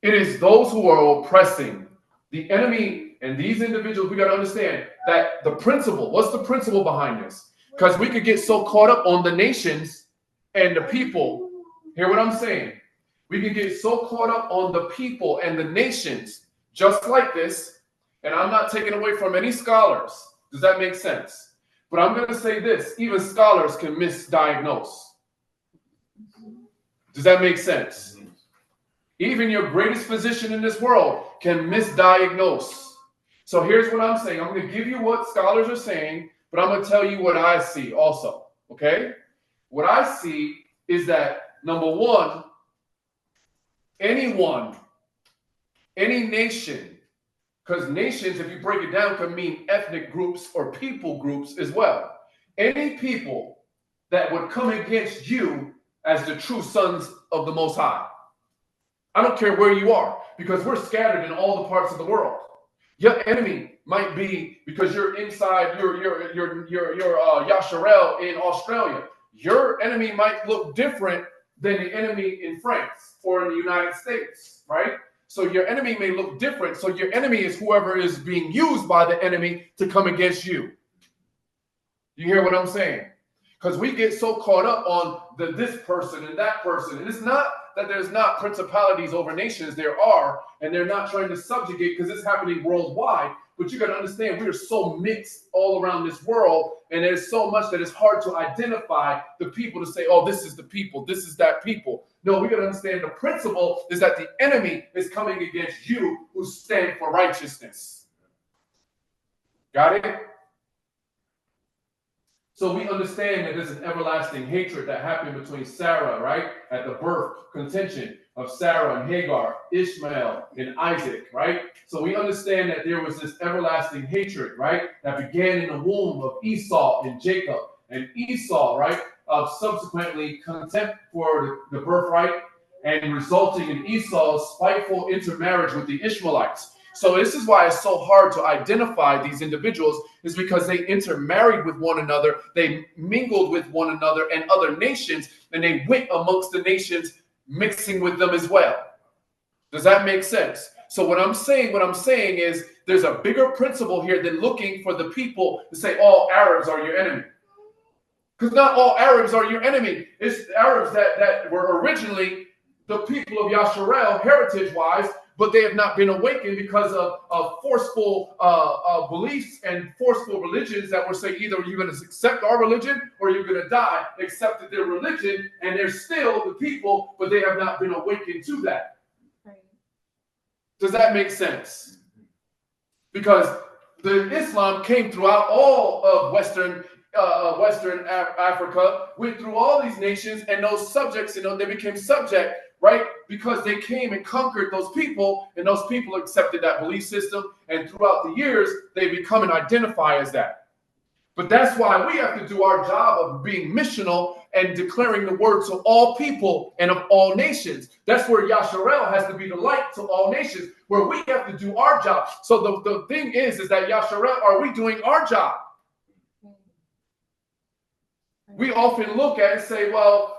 It is those who are oppressing the enemy, and these individuals, we got to understand that the principle, what's the principle behind this? Because we could get so caught up on the nations and the people. Hear what I'm saying? We can get so caught up on the people and the nations just like this, and I'm not taking away from any scholars. Does that make sense? But I'm going to say this, even scholars can misdiagnose. Does that make sense? Even your greatest physician in this world can misdiagnose. So here's what I'm saying. I'm going to give you what scholars are saying, but I'm going to tell you what I see also, okay? What I see is that, number one, anyone, any nation, because nations, if you break it down, can mean ethnic groups or people groups as well. Any people that would come against you as the true sons of the Most High. I don't care where you are, because we're scattered in all the parts of the world. Your enemy might be because you're inside your Yasharel in Australia. Your enemy might look different than the enemy in France or in the United States, right? So your enemy may look different. So your enemy is whoever is being used by the enemy to come against you. You hear what I'm saying? Because we get so caught up on this person and that person. And it's not that there's not principalities over nations. There are, and they're not trying to subjugate because it's happening worldwide. But you got to understand, we are so mixed all around this world, and there's so much that it's hard to identify the people to say, oh, this is the people, this is that people. No, we got to understand the principle is that the enemy is coming against you who stand for righteousness. Got it? So we understand that there's an everlasting hatred that happened between Sarah, right? At the birth, contention of Sarah and Hagar, Ishmael and Isaac, right? So we understand that there was this everlasting hatred, right? That began in the womb of Esau and Jacob. And Esau, right? Subsequently contempt for the birthright and resulting in Esau's spiteful intermarriage with the Ishmaelites. So this is why it's so hard to identify these individuals, is because they intermarried with one another, they mingled with one another and other nations, and they went amongst the nations mixing with them as well. Does that make sense? So what I'm saying is there's a bigger principle here than looking for the people to say all Arabs are your enemy. Because not all Arabs are your enemy. It's Arabs that were originally the people of Yasharel, heritage-wise, but they have not been awakened because of forceful beliefs and forceful religions that were saying either you're going to accept our religion or you're going to die. Accepted their religion, and they're still the people, but they have not been awakened to that. Right. Does that make sense? Because the Islam came throughout all of Western Africa, went through all these nations, and those subjects, they became subject, right? Because they came and conquered those people, and those people accepted that belief system, and throughout the years, they become and identify as that. But that's why we have to do our job of being missional and declaring the word to all people and of all nations. That's where Yasharel has to be the light to all nations, where we have to do our job. So the thing is that Yasharel, are we doing our job? We often look at it and say, well,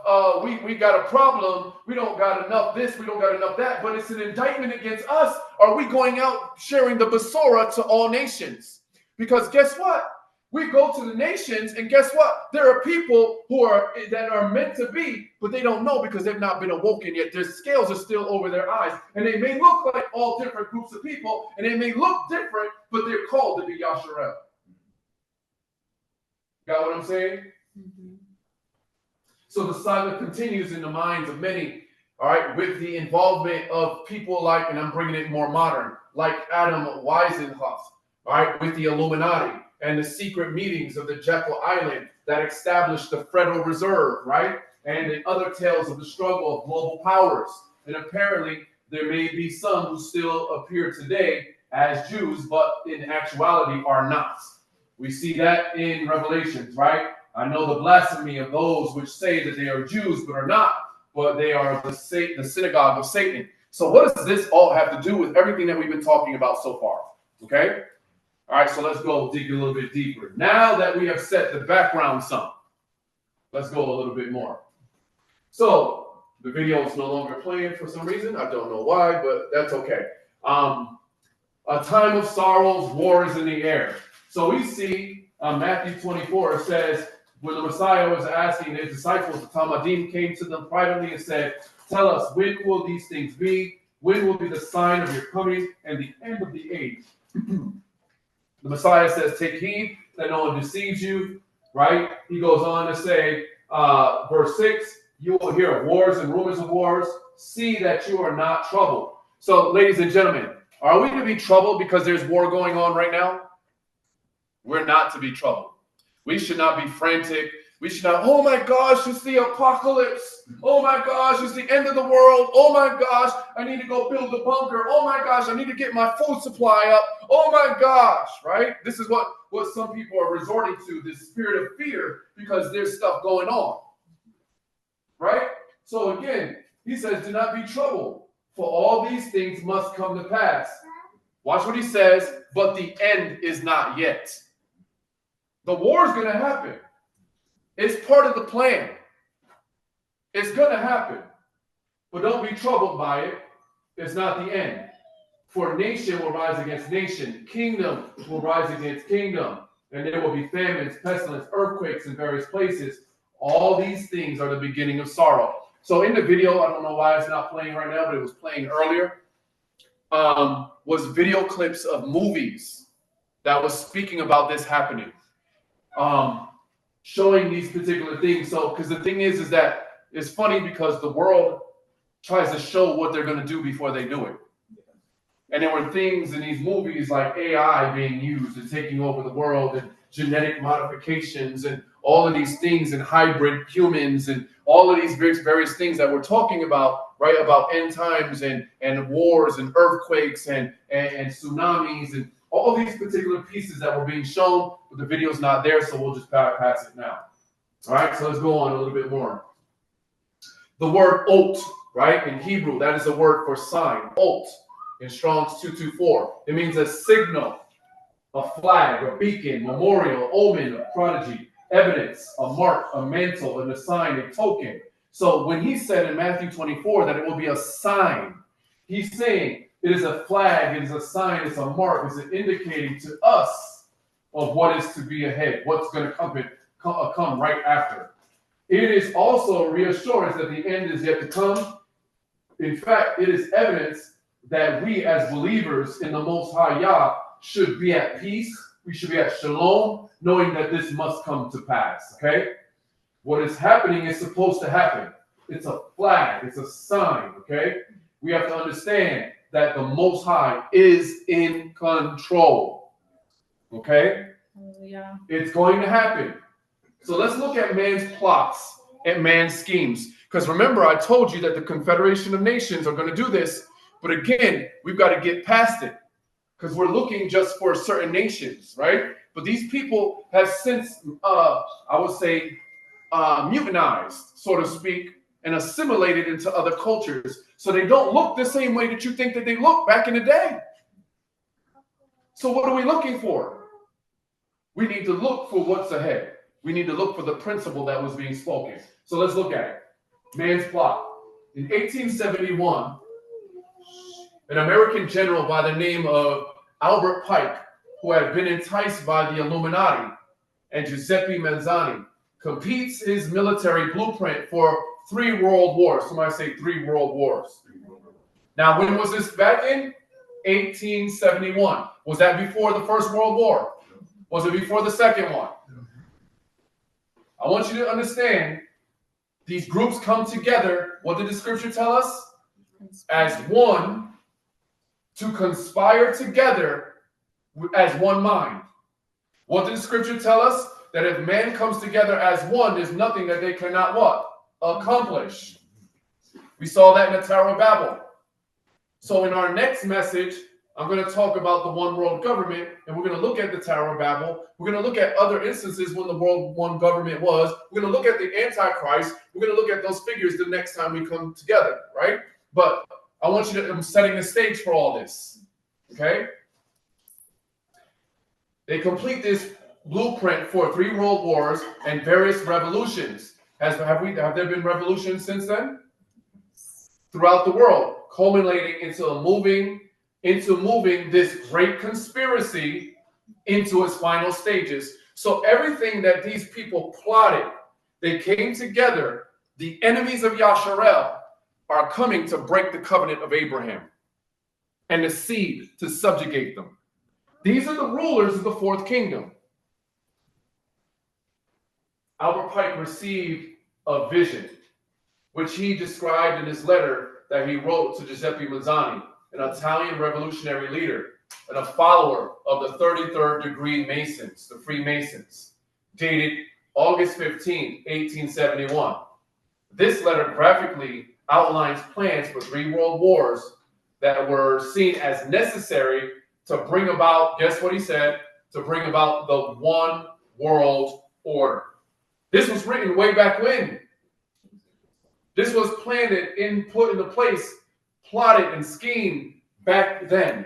we got a problem. We don't got enough this. We don't got enough that. But it's an indictment against us. Are we going out sharing the Besorah to all nations? Because guess what? We go to the nations, and guess what? There are people that are meant to be, but they don't know because they've not been awoken yet. Their scales are still over their eyes. And they may look like all different groups of people, and they may look different, but they're called to be Yasharel. Got what I'm saying? Mm-hmm. So the saga continues in the minds of many, all right, with the involvement of people like, and I'm bringing it more modern, like Adam Weisenhuth, all right, with the Illuminati and the secret meetings of the Jekyll Island that established the Federal Reserve, right, and the other tales of the struggle of global powers. And apparently there may be some who still appear today as Jews, but in actuality are not. We see that in Revelations, right? I know the blasphemy of those which say that they are Jews but are not, but they are the synagogue of Satan. So what does this all have to do with everything that we've been talking about so far? Okay? All right, so let's go dig a little bit deeper. Now that we have set the background some, let's go a little bit more. So the video is no longer playing for some reason. I don't know why, but that's okay. A time of sorrows, war is in the air. So we see Matthew 24 says, when the Messiah was asking his disciples, the Talmudim came to them privately and said, tell us, when will these things be? When will be the sign of your coming and the end of the age? The Messiah says, take heed that no one deceives you, right? He goes on to say, verse 6, you will hear of wars and rumors of wars. See that you are not troubled. So, ladies and gentlemen, are we to be troubled because there's war going on right now? We're not to be troubled. We should not be frantic. We should not, oh my gosh, it's the apocalypse. Oh my gosh, it's the end of the world. Oh my gosh, I need to go build a bunker. Oh my gosh, I need to get my food supply up. Oh my gosh, right? This is what some people are resorting to, this spirit of fear, because there's stuff going on. Right? So again, he says, do not be troubled, for all these things must come to pass. Watch what he says, but the end is not yet. The war is going to happen. It's part of the plan. It's going to happen. But don't be troubled by it. It's not the end. For nation will rise against nation. Kingdom will rise against kingdom. And there will be famines, pestilence, earthquakes in various places. All these things are the beginning of sorrow. So in the video, I don't know why it's not playing right now, but it was playing earlier, was video clips of movies that was speaking about this happening. Showing these particular things. So, because the thing is that it's funny because the world tries to show what they're going to do before they do it. And there were things in these movies like AI being used and taking over the world and genetic modifications and all of these things and hybrid humans and all of these various things that we're talking about, right? About end times and wars and earthquakes and tsunamis and all these particular pieces that were being shown, but the video's not there, so we'll just pass it now. All right, so let's go on a little bit more. The word ot, right, in Hebrew, that is a word for sign, ot, in Strong's 224. It means a signal, a flag, a beacon, memorial, omen, a prodigy, evidence, a mark, a mantle, and a sign, a token. So when he said in Matthew 24 that it will be a sign, he's saying, it is a flag, it is a sign, it's a mark, it's indicating to us of what is to be ahead, what's going to come right after. It is also a reassurance that the end is yet to come. In fact, it is evidence that we as believers in the Most High Yah should be at peace. We should be at shalom, knowing that this must come to pass, okay? What is happening is supposed to happen. It's a flag, it's a sign, okay? We have to understand that the Most High is in control. Okay? Yeah. It's going to happen. So let's look at man's plots and man's schemes. Because remember, I told you that the Confederation of Nations are going to do this. But again, we've got to get past it. Because we're looking just for certain nations, right? But these people have since, I would say, mutinized, so to speak, and assimilated into other cultures. So they don't look the same way that you think that they looked back in the day. So what are we looking for? We need to look for what's ahead. We need to look for the principle that was being spoken. So let's look at it. Man's plot. In 1871, an American general by the name of Albert Pike, who had been enticed by the Illuminati, and Giuseppe Mazzini, completes his military blueprint for 3 world wars. Somebody say 3 world wars. Now, when was this back in? 1871. Was that before the First World War? Was it before the second one? I want you to understand these groups come together. What did the scripture tell us? As one, to conspire together as one mind. What did the scripture tell us? That if man comes together as one, there's nothing that they cannot what? Accomplish. We saw that in the Tower of Babel. So in our next message, I'm going to talk about the one world government, and we're going to look at the Tower of Babel. We're going to look at other instances when the world one government was. We're going to look at the Antichrist. We're going to look at those figures the next time we come together, right? But I want you to, I'm setting the stage for all this, okay? They complete this blueprint for 3 world wars and various revolutions. Have there been revolutions since then? Throughout the world, culminating into moving this great conspiracy into its final stages. So everything that these people plotted, they came together. The enemies of Yasharel are coming to break the covenant of Abraham and the seed to subjugate them. These are the rulers of the 4th kingdom. Albert Pike received a vision, which he described in his letter that he wrote to Giuseppe Mazzani, an Italian revolutionary leader and a follower of the 33rd degree Masons, the Freemasons, dated August 15, 1871. This letter graphically outlines plans for 3 world wars that were seen as necessary to bring about, guess what he said, to bring about the one world order. This was written way back when. This was planned and put into place, plotted and schemed back then.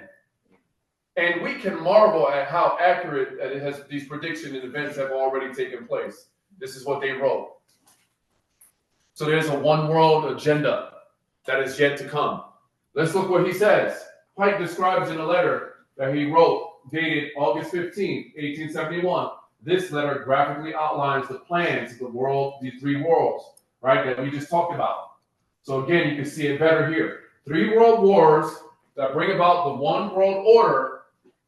And we can marvel at how accurate it has, these predictions and events have already taken place. This is what they wrote. So there's a one world agenda that is yet to come. Let's look what he says. Pike describes in a letter that he wrote, dated August 15, 1871. This letter graphically outlines the plans of the world, the 3 worlds, right, that we just talked about. So again, you can see it better here. 3 world wars that bring about the one world order,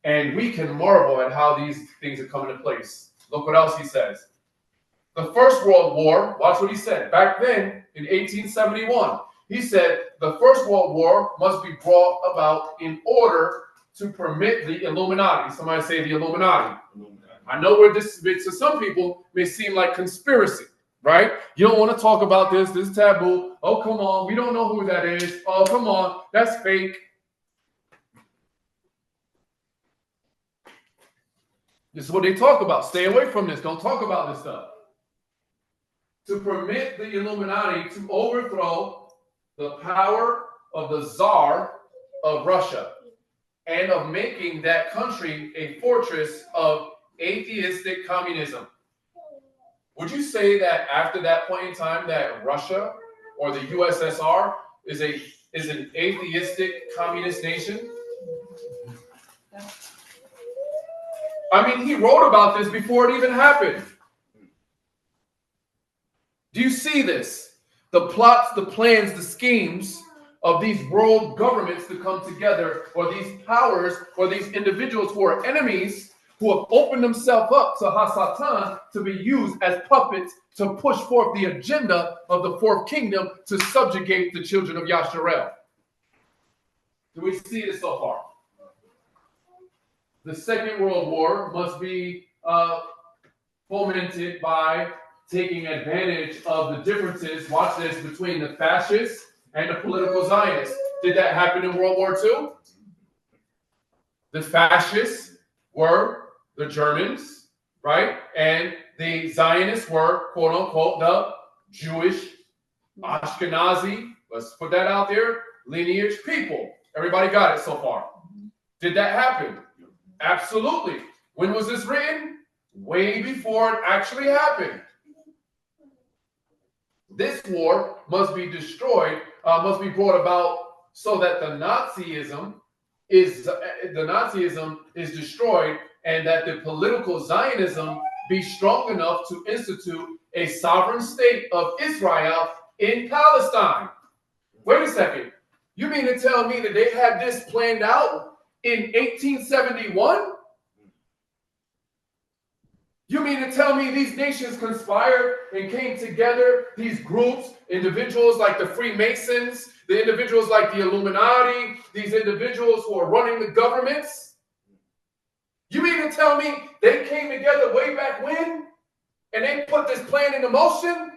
and we can marvel at how these things are coming into place. Look what else he says. The First World War, watch what he said. Back then, in 1871, he said the First World War must be brought about in order to permit the Illuminati. Somebody say the Illuminati. I know where this to some people may seem like conspiracy, right? You don't want to talk about this. This is taboo. Oh, come on. We don't know who that is. Oh, come on. That's fake. This is what they talk about. Stay away from this. Don't talk about this stuff. To permit the Illuminati to overthrow the power of the Tsar of Russia and of making that country a fortress of atheistic communism. Would you say that after that point in time that Russia or the USSR is an atheistic communist nation? I mean, he wrote about this before it even happened. Do you see this? The plots, the plans, the schemes of these world governments to come together, or these powers, or these individuals who are enemies, who have opened themselves up to Hasatan to be used as puppets to push forth the agenda of the 4th kingdom to subjugate the children of Yasharel. Do we see this so far? The Second World War must be fomented by taking advantage of the differences, watch this, between the fascists and the political Zionists. Did that happen in World War II? The fascists were the Germans, right? And the Zionists were, quote unquote, the Jewish, Ashkenazi, let's put that out there, lineage people. Everybody got it so far. Did that happen? Absolutely. When was this written? Way before it actually happened. This war must be destroyed, must be brought about so that the Nazism is destroyed, and that the political Zionism be strong enough to institute a sovereign state of Israel in Palestine. Wait a second. You mean to tell me that they had this planned out in 1871? You mean to tell me these nations conspired and came together, these groups, individuals like the Freemasons, the individuals like the Illuminati, these individuals who are running the governments? You mean to tell me they came together way back when and they put this plan into motion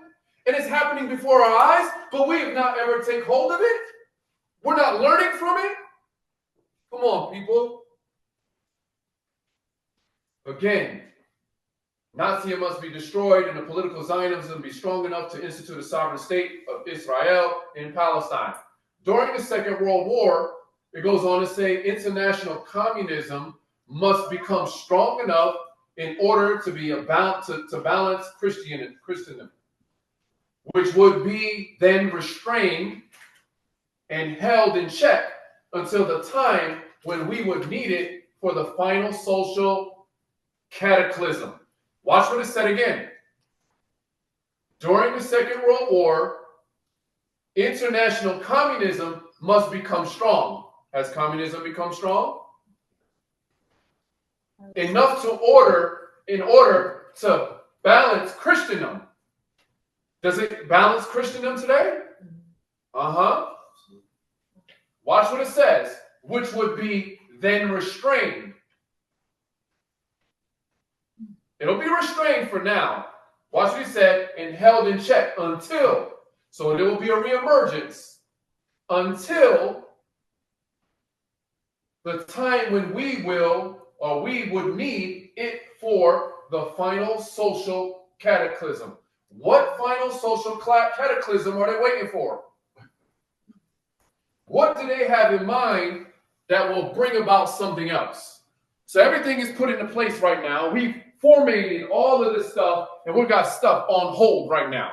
and it's happening before our eyes, but we have not ever taken hold of it? We're not learning from it? Come on, people. Again, Nazism must be destroyed and the political Zionism be strong enough to institute a sovereign state of Israel in Palestine. During the Second World War, it goes on to say international communism must become strong enough in order to be about to balance Christendom, which would be then restrained and held in check until the time when we would need it for the final social cataclysm. Watch what it said again. During the Second World War, international communism must become strong. Has communism become strong? Enough in order to balance Christendom. Does it balance Christendom today? Uh-huh. Watch what it says, which would be then restrained. It'll be restrained for now. Watch what he said, and held in check until. So there will be a reemergence until the time when we would need it for the final social cataclysm. What final social cataclysm are they waiting for? What do they have in mind that will bring about something else? So everything is put into place right now. We've formatted all of this stuff, and we've got stuff on hold right now.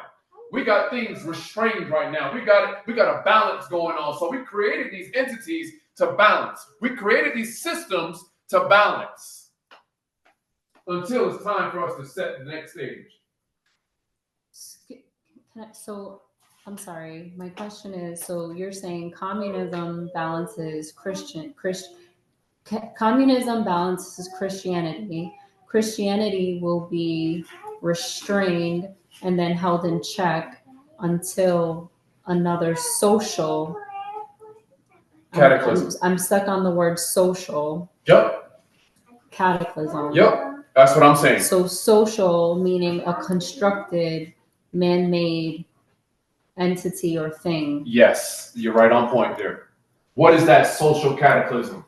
We got things restrained right now. We got a balance going on. So we created these entities to balance. We created these systems to balance until it's time for us to set the next stage. So, I'm sorry. My question is, so you're saying communism balances communism balances Christianity. Christianity will be restrained and then held in check until another social Cataclysm. I'm stuck on the word social. Yep. Cataclysm. Yep. That's what I'm saying. So social meaning a constructed, man-made entity or thing. Yes, you're right on point there. What is that social cataclysm?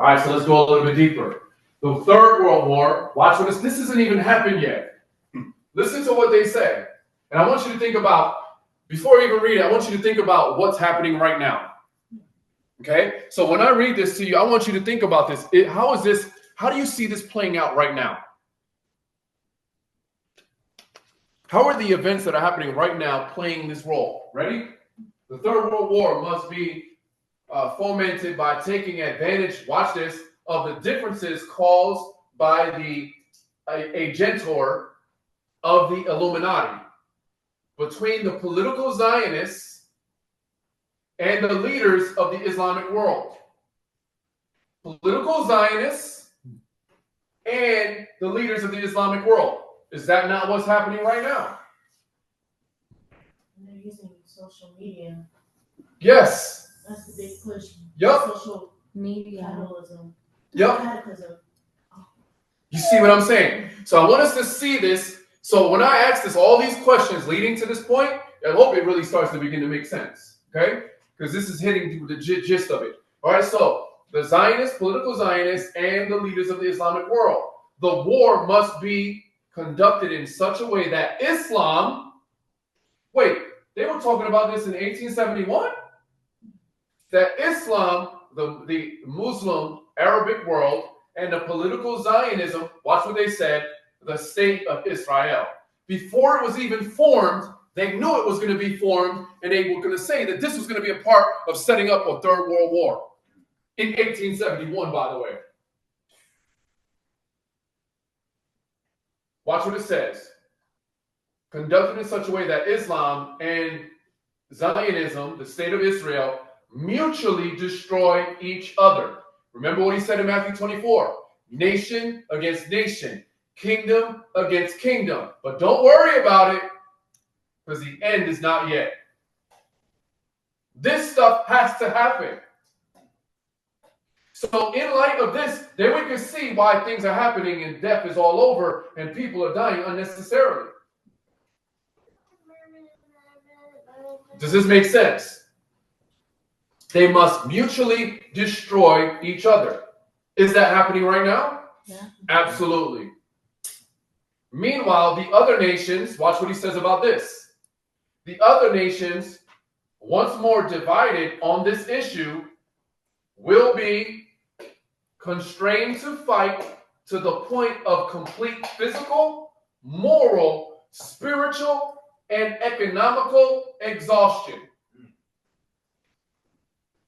All right, so let's go a little bit deeper. The Third World War, watch what this hasn't even happened yet. Listen to what they say. And I want you to think about, before you even read it, I want you to think about what's happening right now. Okay? So when I read this to you, I want you to think about this. How do you see this playing out right now? How are the events that are happening right now playing this role? Ready? The Third World War must be fomented by taking advantage, watch this, of the differences caused by the agentor of the Illuminati between the political Zionists and the leaders of the Islamic world. Political Zionists and the leaders of the Islamic world. Is that not what's happening right now? And they're using social media. Yes. That's the big push. Yep. Social Media. capitalism. Yep. Cataclysm. You see what I'm saying? So I want us to see this. So when I ask this, all these questions leading to this point, I hope it really starts to begin to make sense. Okay? Because this is hitting the gist of it. All right, so the Zionists, political Zionists, and the leaders of the Islamic world. The war must be conducted in such a way that Islam, wait, they were talking about this in 1871? That Islam, the Muslim Arabic world, and the political Zionism, watch what they said, the state of Israel. Before it was even formed, they knew it was going to be formed, and they were going to say that this was going to be a part of setting up a Third World War. In 1871, by the way. Watch what it says. Conducted in such a way that Islam and Zionism, the state of Israel, mutually destroy each other. Remember what he said in Matthew 24. Nation against nation. kingdom against kingdom. But don't worry about it, because the end is not yet. This stuff has to happen. So in light of this, then we can see why things are happening and death is all over and people are dying unnecessarily. Does this make sense? They must mutually destroy each other. Is that happening right now? Yeah. Absolutely. Meanwhile, the other nations, watch what he says about this. The other nations, once more divided on this issue, will be constrained to fight to the point of complete physical, moral, spiritual, and economical exhaustion.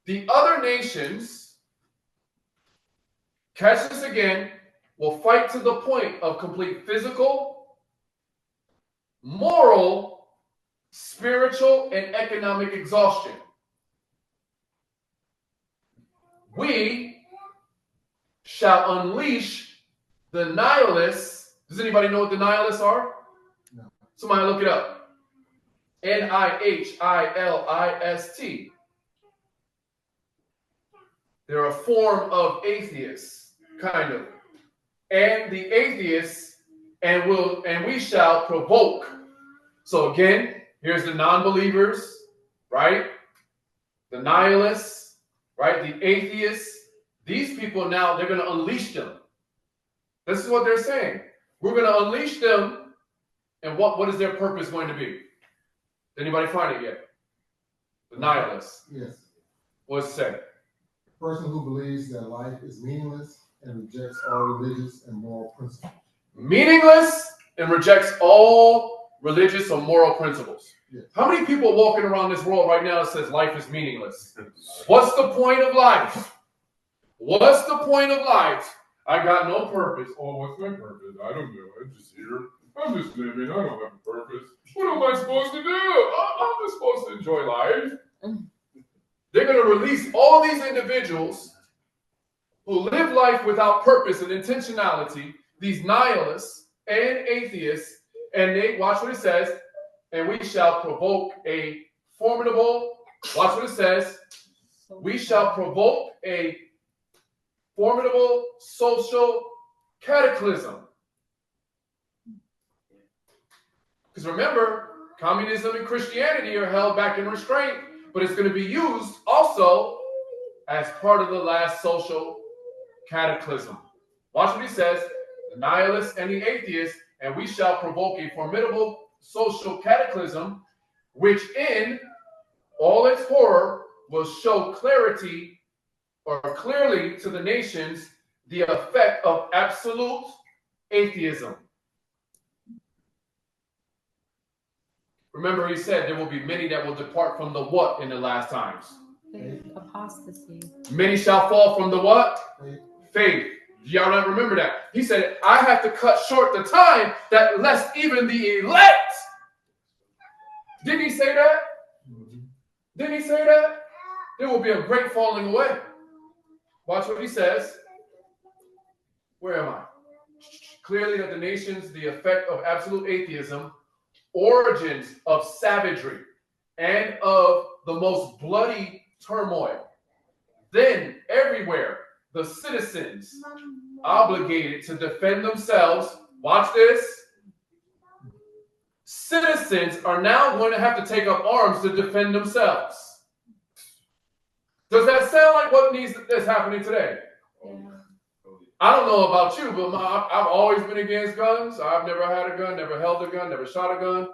The other nations, catch this again, will fight to the point of complete physical, moral, spiritual, and economic exhaustion. We shall unleash the nihilists. Does anybody know what the nihilists are? No. Somebody look it up. Nihilist. They're a form of atheists, kind of. And the atheists, and we shall provoke. So again, here's the non-believers, right? The nihilists, right? The atheists. These people now, they're going to unleash them. This is what they're saying. We're going to unleash them. And what is their purpose going to be? Did anybody find it yet? The nihilists. Yes. What's it say? A person who believes that life is meaningless and rejects all religious and moral principles. Meaningless and rejects all religious or moral principles. Yes. How many people walking around this world right now that says life is meaningless? What's the point of life? What's the point of life? I got no purpose. Oh, what's my purpose? I don't know. I'm just here. I'm just living. I don't have a purpose. What am I supposed to do? I'm just supposed to enjoy life. They're going to release all these individuals who live life without purpose and intentionality, these nihilists and atheists, and they, watch what it says, and we shall provoke a formidable, watch what it says, we shall provoke a formidable social cataclysm. Because remember, communism and Christianity are held back in restraint, but it's going to be used also as part of the last social cataclysm. Watch what he says, the nihilists and the atheists, and we shall provoke a formidable social cataclysm, which in all its horror will show clearly to the nations the effect of absolute atheism. Remember, he said there will be many that will depart from the what in the last times? Apostasy. Many shall fall from the what? Faith. Faith. Y'all not remember that? He said, I have to cut short the time that lest even the elect. Didn't he say that? Mm-hmm. Didn't he say that? There will be a great falling away. Watch what he says. Where am I? Clearly that the nations, the effect of absolute atheism, origins of savagery, and of the most bloody turmoil. Then everywhere, the citizens obligated to defend themselves. Watch this. Citizens are now going to have to take up arms to defend themselves. Does that sound like what is happening today? Yeah. I don't know about you, but I've always been against guns. I've never had a gun, never held a gun, never shot a gun.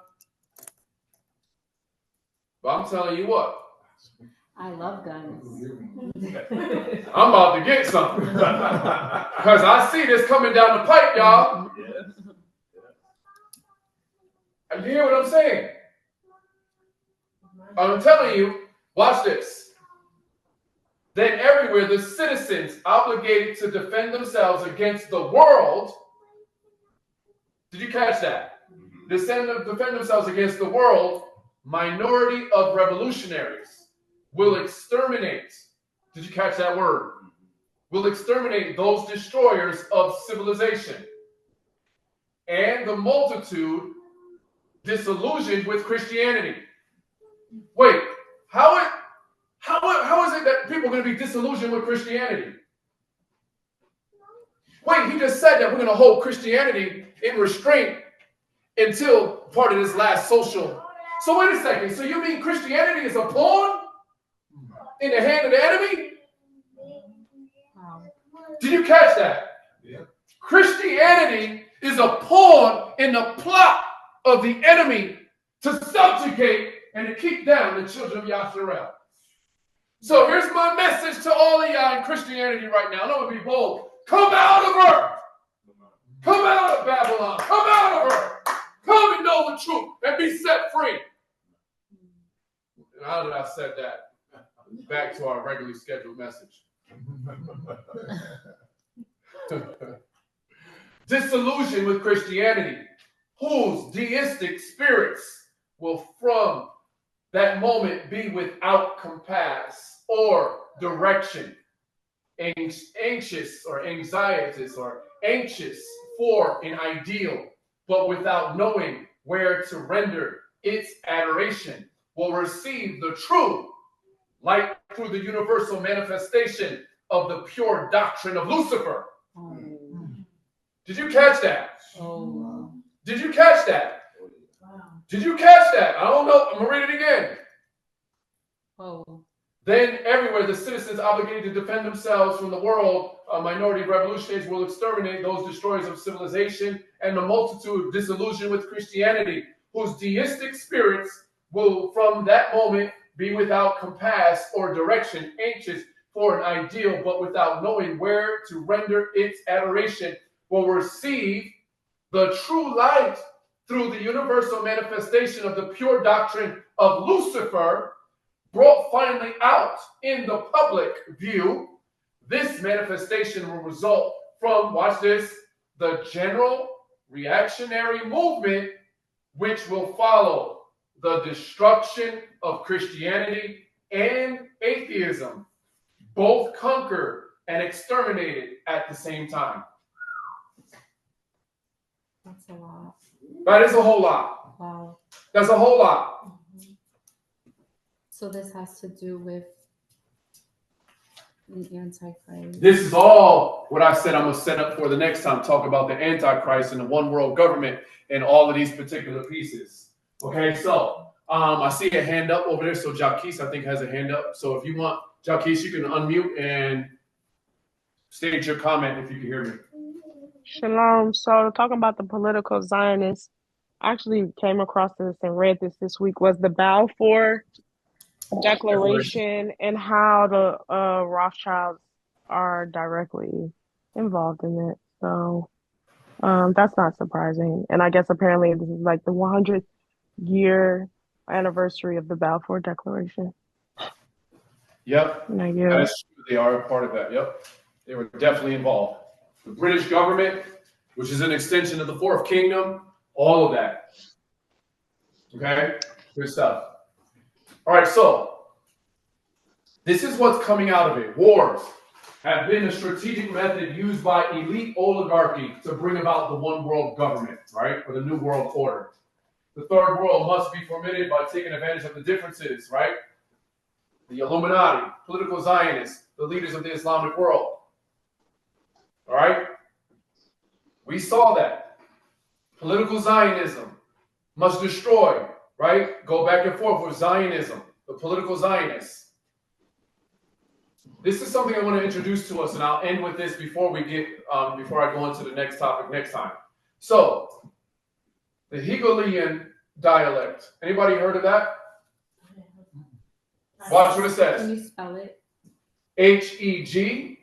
But I'm telling you what. I love guns. I'm about to get something. Because I see this coming down the pipe, y'all. You hear what I'm saying? I'm telling you, watch this. Then everywhere the citizens obligated to defend themselves against the world. Did you catch that? Defend themselves against the world. Minority of revolutionaries will exterminate. Did you catch that word? Will exterminate those destroyers of civilization. and the multitude disillusioned with Christianity. Wait, how is it that people are going to be disillusioned with Christianity? Wait, he just said that we're going to hold Christianity in restraint until part of this last social. So wait a second. So you mean Christianity is a pawn in the hand of the enemy? Wow. Did you catch that? Yeah. Christianity is a pawn in the plot of the enemy to subjugate and to keep down the children of Yasharel. So here's my message to all of y'all in Christianity right now. I'm going to be bold. Come out of her. Come out of Babylon. Come out of her. Come and know the truth and be set free. Now that I've said that, back to our regularly scheduled message. Disillusion with Christianity, whose deistic spirits will from that moment be without compass or direction, anxious or anxietous or anxious for an ideal, but without knowing where to render its adoration, will receive the true light through the universal manifestation of the pure doctrine of Lucifer. Oh. Did you catch that? Oh. Did you catch that? Wow. Did you catch that? I don't know. I'm going to read it again. Oh. Then everywhere the citizens obligated to defend themselves from the world, minority revolutionaries will exterminate those destroyers of civilization, and the multitude disillusioned with Christianity, whose deistic spirits will from that moment be without compass or direction, anxious for an ideal, but without knowing where to render its adoration, will receive the true light through the universal manifestation of the pure doctrine of Lucifer, brought finally out in the public view. This manifestation will result from, watch this, the general reactionary movement which will follow the destruction of Christianity and atheism, both conquered and exterminated at the same time. That's a lot. That is a whole lot. Wow. That's a whole lot. So this has to do with the Antichrist. This is all what I said I'm going to set up for the next time. Talk about the Antichrist and the one world government and all of these particular pieces. Okay, so I see a hand up over there. So Jacques, I think, has a hand up. So if you want, Jacques, you can unmute and state your comment if you can hear me. Shalom. So talking about the political Zionists, I actually came across this and read this week, was the Balfour Declaration and how the Rothschilds are directly involved in it. So that's not surprising. And I guess apparently this is like the 100th year anniversary of the Balfour Declaration. Yep, And that is true. They are a part of that. Yep, they were definitely involved. The British government, which is an extension of the Fourth Kingdom, all of that. Okay, good stuff. All right, so this is what's coming out of it. Wars have been a strategic method used by elite oligarchy to bring about the one world government, right, or the new world order. The third world must be fomented by taking advantage of the differences, right? The Illuminati, political Zionists, the leaders of the Islamic world. All right? We saw that. Political Zionism must destroy, right? Go back and forth with Zionism, the political Zionists. This is something I want to introduce to us, and I'll end with this before we get, before I go into the next topic next time. So, the Hegelian dialect. Anybody heard of that? Watch what it says. Can you spell it? Hegelian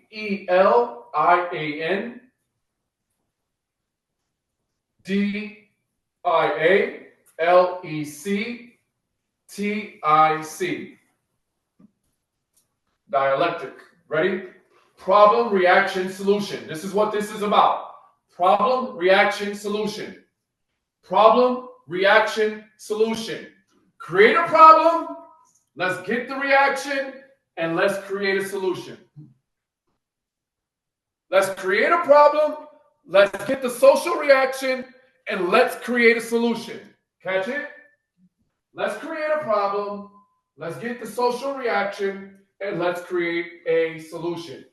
dialectic. Dialectic. Ready? Problem, reaction, solution. This is what this is about. Problem, reaction, solution. Problem, reaction, solution. Create a problem. Let's get the reaction and let's create a solution. Let's create a problem. Let's get the social reaction and let's create a solution. Catch it? Let's create a problem. Let's get the social reaction, and let's create a solution.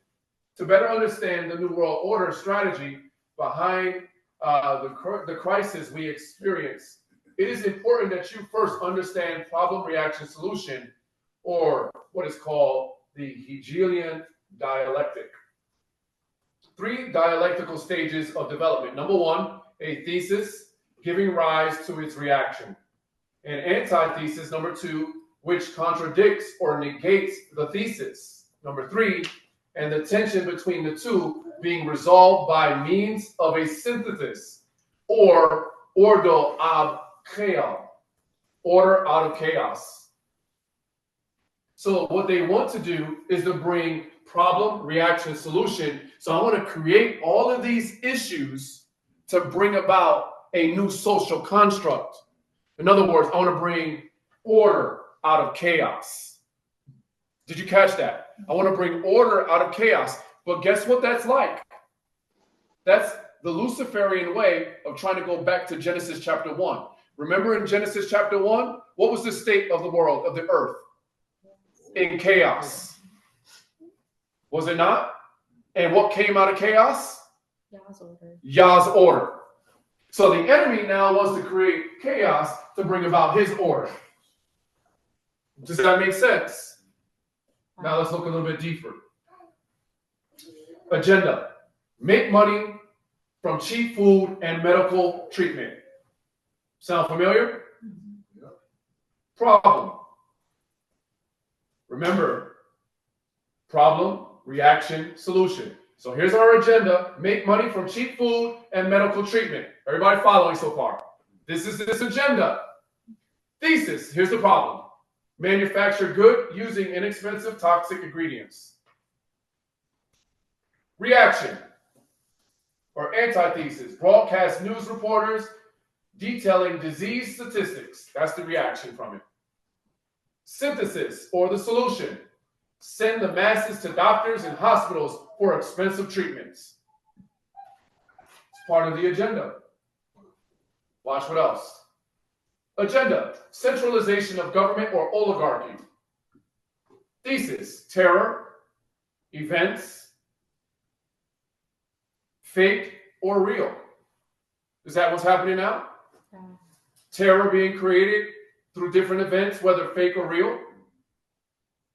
To better understand the New World Order strategy behind the crisis we experience, it is important that you first understand problem, reaction, solution, or what is called the Hegelian dialectic. 3 dialectical stages of development. Number 1, a thesis giving rise to its reaction. An antithesis, number 2, which contradicts or negates the thesis. Number 3, and the tension between the two being resolved by means of a synthesis or ordo ab chaos, order out of chaos. So what they want to do is to bring problem, reaction, solution. So I want to create all of these issues to bring about a new social construct. In other words, I want to bring order out of chaos. Did you catch that? I want to bring order out of chaos. But guess what that's like? That's the Luciferian way of trying to go back to Genesis chapter 1. Remember in Genesis chapter 1, what was the state of the world, of the earth? In chaos. Was it not? And what came out of chaos? Yah's order. Yah's order. So the enemy now wants to create chaos to bring about his order. Does that make sense? Now let's look a little bit deeper. Agenda. Make money from cheap food and medical treatment. Sound familiar? Problem. Remember, problem, reaction, solution. So here's our agenda. Make money from cheap food and medical treatment. Everybody following so far? This is this agenda. Thesis. Here's the problem. Manufacture good using inexpensive toxic ingredients. Reaction or antithesis. Broadcast news reporters detailing disease statistics. That's the reaction from it. Synthesis or the solution. Send the masses to doctors and hospitals for expensive treatments. It's part of the agenda. Watch what else. Agenda. Centralization of government or oligarchy. Thesis. Terror. Events. Fake or real. Is that what's happening now? Yeah. Terror being created through different events, whether fake or real.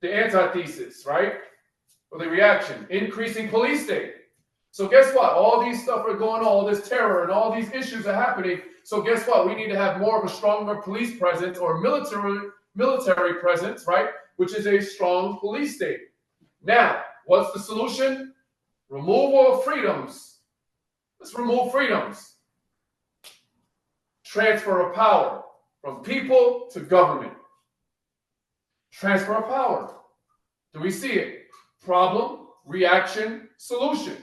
The antithesis, right? Or the reaction. Increasing police state. So guess what? All these stuff are going on, all this terror and all these issues are happening. So guess what? We need to have more of a stronger police presence or military presence, right? Which is a strong police state. Now, what's the solution? Removal of freedoms. Let's remove freedoms. Transfer of power from people to government. Transfer of power. Do we see it? Problem, reaction, solution.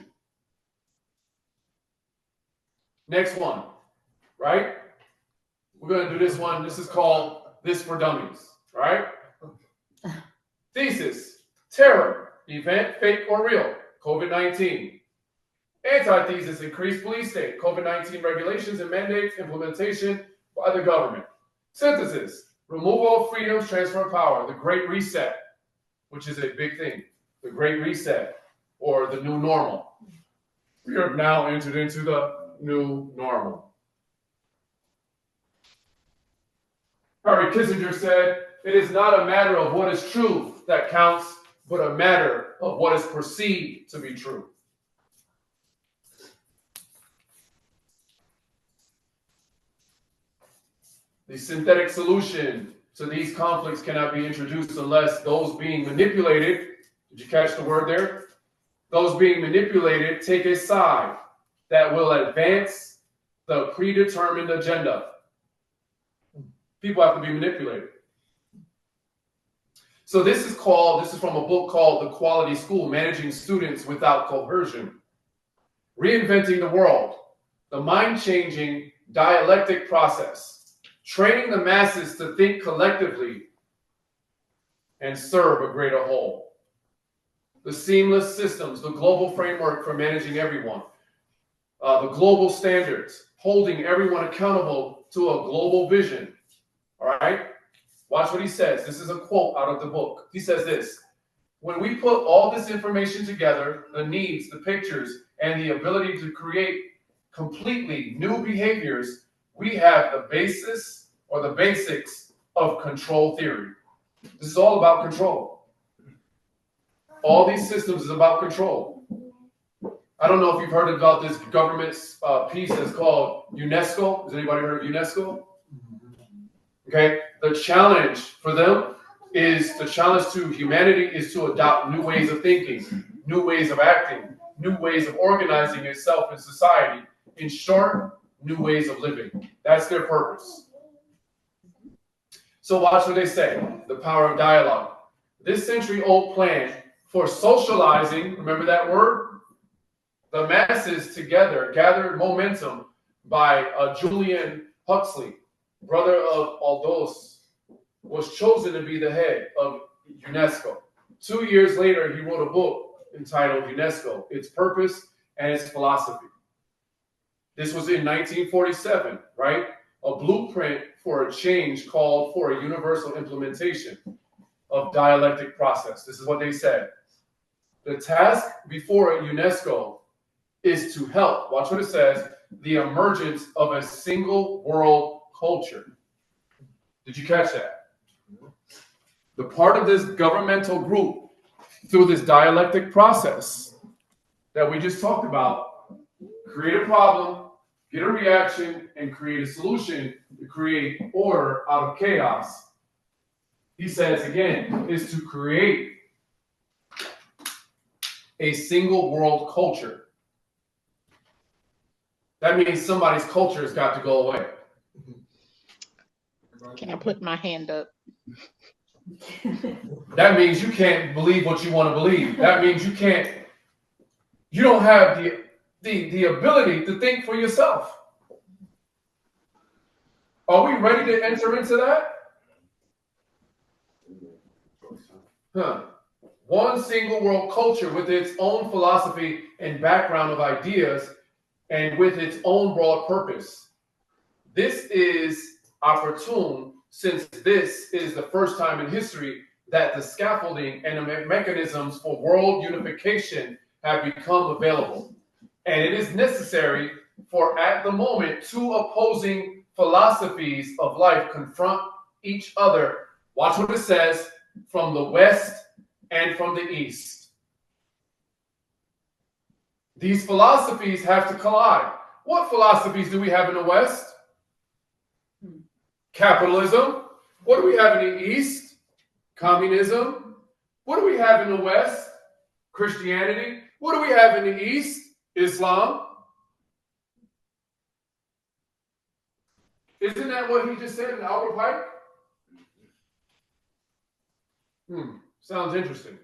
Next one, right? We're going to do this one. This is called This for Dummies, right? Thesis, terror, event, fake or real, COVID-19. Antithesis, increased police state, COVID-19 regulations and mandates, implementation by the government. Synthesis, removal of freedoms, transfer of power, the Great Reset, which is a big thing. The Great Reset, or the new normal. We are now entered into the new normal. Henry Kissinger said, "It is not a matter of what is true that counts, but a matter of what is perceived to be true." The synthetic solution to these conflicts cannot be introduced unless those being manipulated, did you catch the word there? Those being manipulated take a side that will advance the predetermined agenda. People have to be manipulated. So this is from a book called The Quality School, Managing Students Without Coercion. Reinventing the World, the mind-changing dialectic process. Training the masses to think collectively and serve a greater whole. The seamless systems, the global framework for managing everyone. The global standards, holding everyone accountable to a global vision. All right? Watch what he says. This is a quote out of the book. He says this: when we put all this information together, the needs, the pictures, and the ability to create completely new behaviors, we have the basis or the basics of control theory. This is all about control. All these systems is about control. I don't know if you've heard about this government piece that's called UNESCO. Has anybody heard of UNESCO? Okay, the challenge for them is the challenge to humanity is to adopt new ways of thinking, new ways of acting, new ways of organizing itself in society. In short, new ways of living. That's their purpose. So watch what they say, the power of dialogue. This century-old plan for socializing, remember that word? The masses together gathered momentum by Julian Huxley, brother of Aldous, was chosen to be the head of UNESCO. 2 years later, he wrote a book entitled UNESCO, Its Purpose and Its Philosophy. This was in 1947, right? A blueprint for a change called for a universal implementation of dialectic process. This is what they said. The task before UNESCO is to help, watch what it says, the emergence of a single world culture. Did you catch that? The part of this governmental group through this dialectic process that we just talked about, create a problem, get a reaction, and create a solution to create order out of chaos. He says again, is to create a single world culture. That means somebody's culture has got to go away. Can I put my hand up? That means you can't believe what you want to believe. That means you don't have the ability to think for yourself. Are we ready to enter into that? One single world culture with its own philosophy and background of ideas and with its own broad purpose. This is opportune since this is the first time in history that the scaffolding and the mechanisms for world unification have become available. And it is necessary for at the moment two opposing philosophies of life confront each other. Watch what it says, from the West and from the East. These philosophies have to collide. What philosophies do we have in the West? Capitalism. What do we have in the East? Communism. What do we have in the West? Christianity. What do we have in the East? Islam. Isn't that what he just said in Albert Pike? Sounds interesting.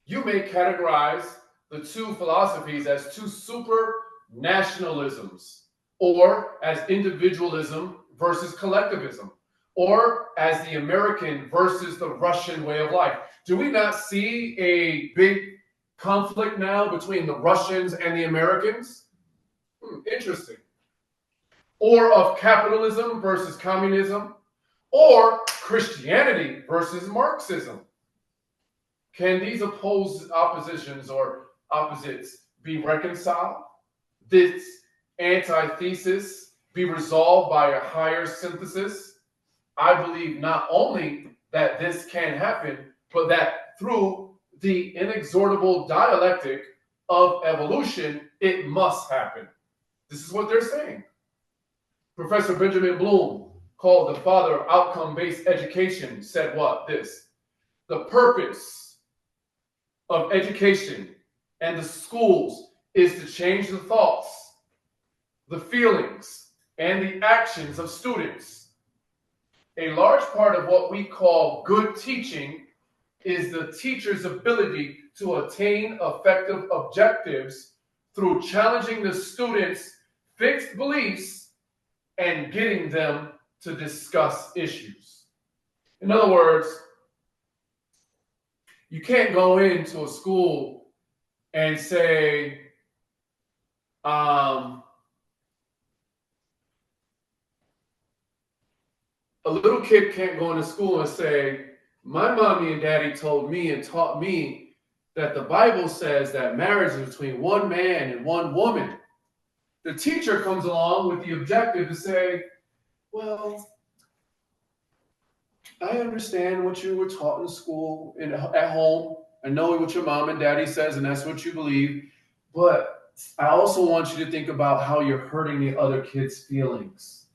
You may categorize the two philosophies as two super nationalisms, or as individualism versus collectivism, or as the American versus the Russian way of life. Do we not see a big conflict now between the Russians and the Americans? Interesting. Or of capitalism versus communism, or Christianity versus Marxism. Can these oppositions or opposites be reconciled? This antithesis be resolved by a higher synthesis? I believe not only that this can happen, but that through the inexorable dialectic of evolution, it must happen. This is what they're saying. Professor Benjamin Bloom, called the father of outcome-based education, said what? This: the purpose of education and the schools is to change the thoughts, the feelings, and the actions of students. A large part of what we call good teaching is the teacher's ability to attain effective objectives through challenging the students' fixed beliefs and getting them to discuss issues. In other words, you can't go into a school and say, a little kid can't go into school and say, my mommy and daddy told me and taught me that the Bible says that marriage is between one man and one woman. The teacher comes along with the objective to say, well, I understand what you were taught in school and at home. I know what your mom and daddy says, and that's what you believe. But I also want you to think about how you're hurting the other kids' feelings.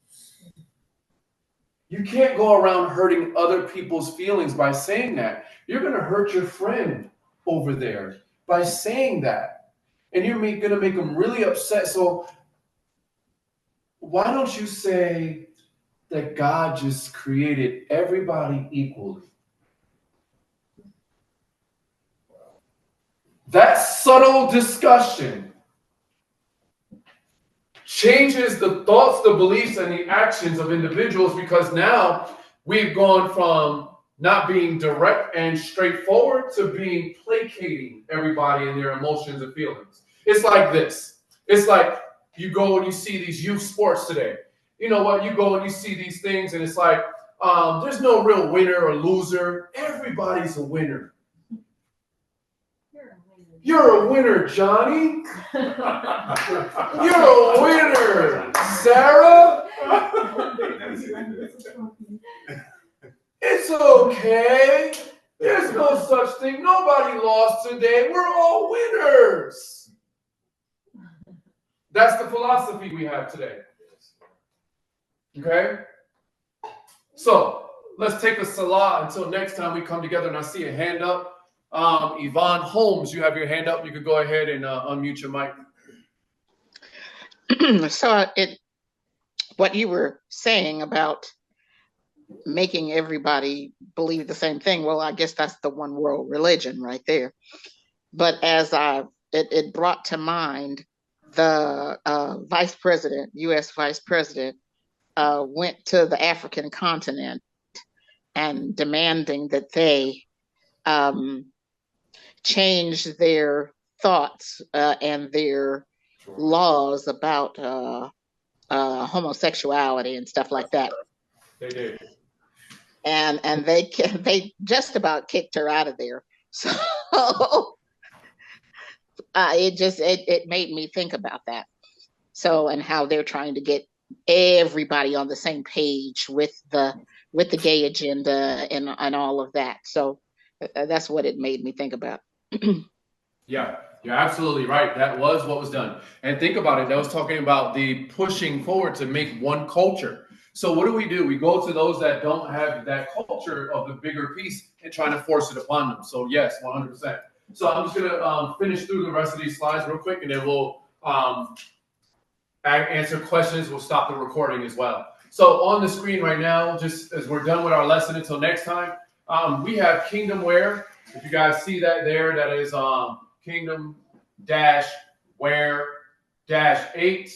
You can't go around hurting other people's feelings by saying that. You're going to hurt your friend over there by saying that. And you're going to make them really upset. So why don't you say that God just created everybody equally? That subtle discussion changes the thoughts, the beliefs, and the actions of individuals, because now we've gone from not being direct and straightforward to being placating everybody in their emotions and feelings. It's like this. It's like you go and you see these youth sports today. You know what? You go and you see these things, and it's like there's no real winner or loser. Everybody's a winner. You're a winner, Johnny. You're a winner, Sarah. It's okay. There's no such thing. Nobody lost today. We're all winners. That's the philosophy we have today. Okay? So let's take a salah until next time we come together, and I see a hand up. Yvonne Holmes, you have your hand up. You could go ahead and unmute your mic. So what you were saying about making everybody believe the same thing, well, I guess that's the one world religion right there. But as it brought to mind the vice president, U.S. vice president, went to the African continent and demanding that they change their thoughts and their laws about homosexuality and stuff like that. They did. And they just about kicked her out of there. So it made me think about that. So, and how they're trying to get everybody on the same page with the gay agenda and all of that. So that's what it made me think about. Yeah, you're absolutely right. That was what was done. And think about it. That was talking about the pushing forward to make one culture. So what do? We go to those that don't have that culture of the bigger piece and trying to force it upon them. So yes, 100%. So I'm just going to finish through the rest of these slides real quick, and then we'll answer questions. We'll stop the recording as well. So on the screen right now, just as we're done with our lesson until next time, we have Kingdom Wear. If you guys see that there, that is Kingdom-Wear-8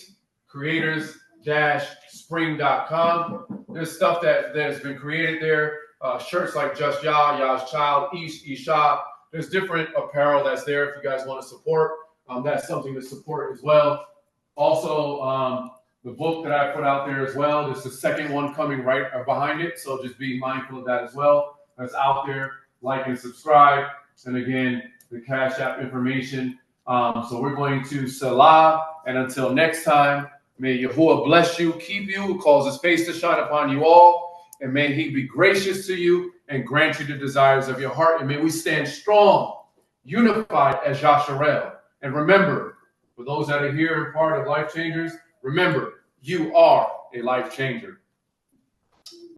creators-spring.com. There's stuff that has been created there. Shirts like Just Yah, Yah's Child, Ish, Isha. There's different apparel that's there if you guys want to support. That's something to support as well. Also, the book that I put out there as well. There's the second one coming right behind it. So just be mindful of that as well. That's out there. Like and subscribe. And again, the Cash App information. So we're going to Salah. And until next time, may Yahuwah bless you, keep you, cause his face to shine upon you all. And may he be gracious to you and grant you the desires of your heart. And may we stand strong, unified as Yasharel. And remember, for those that are here and part of Life Changers, remember, you are a life changer.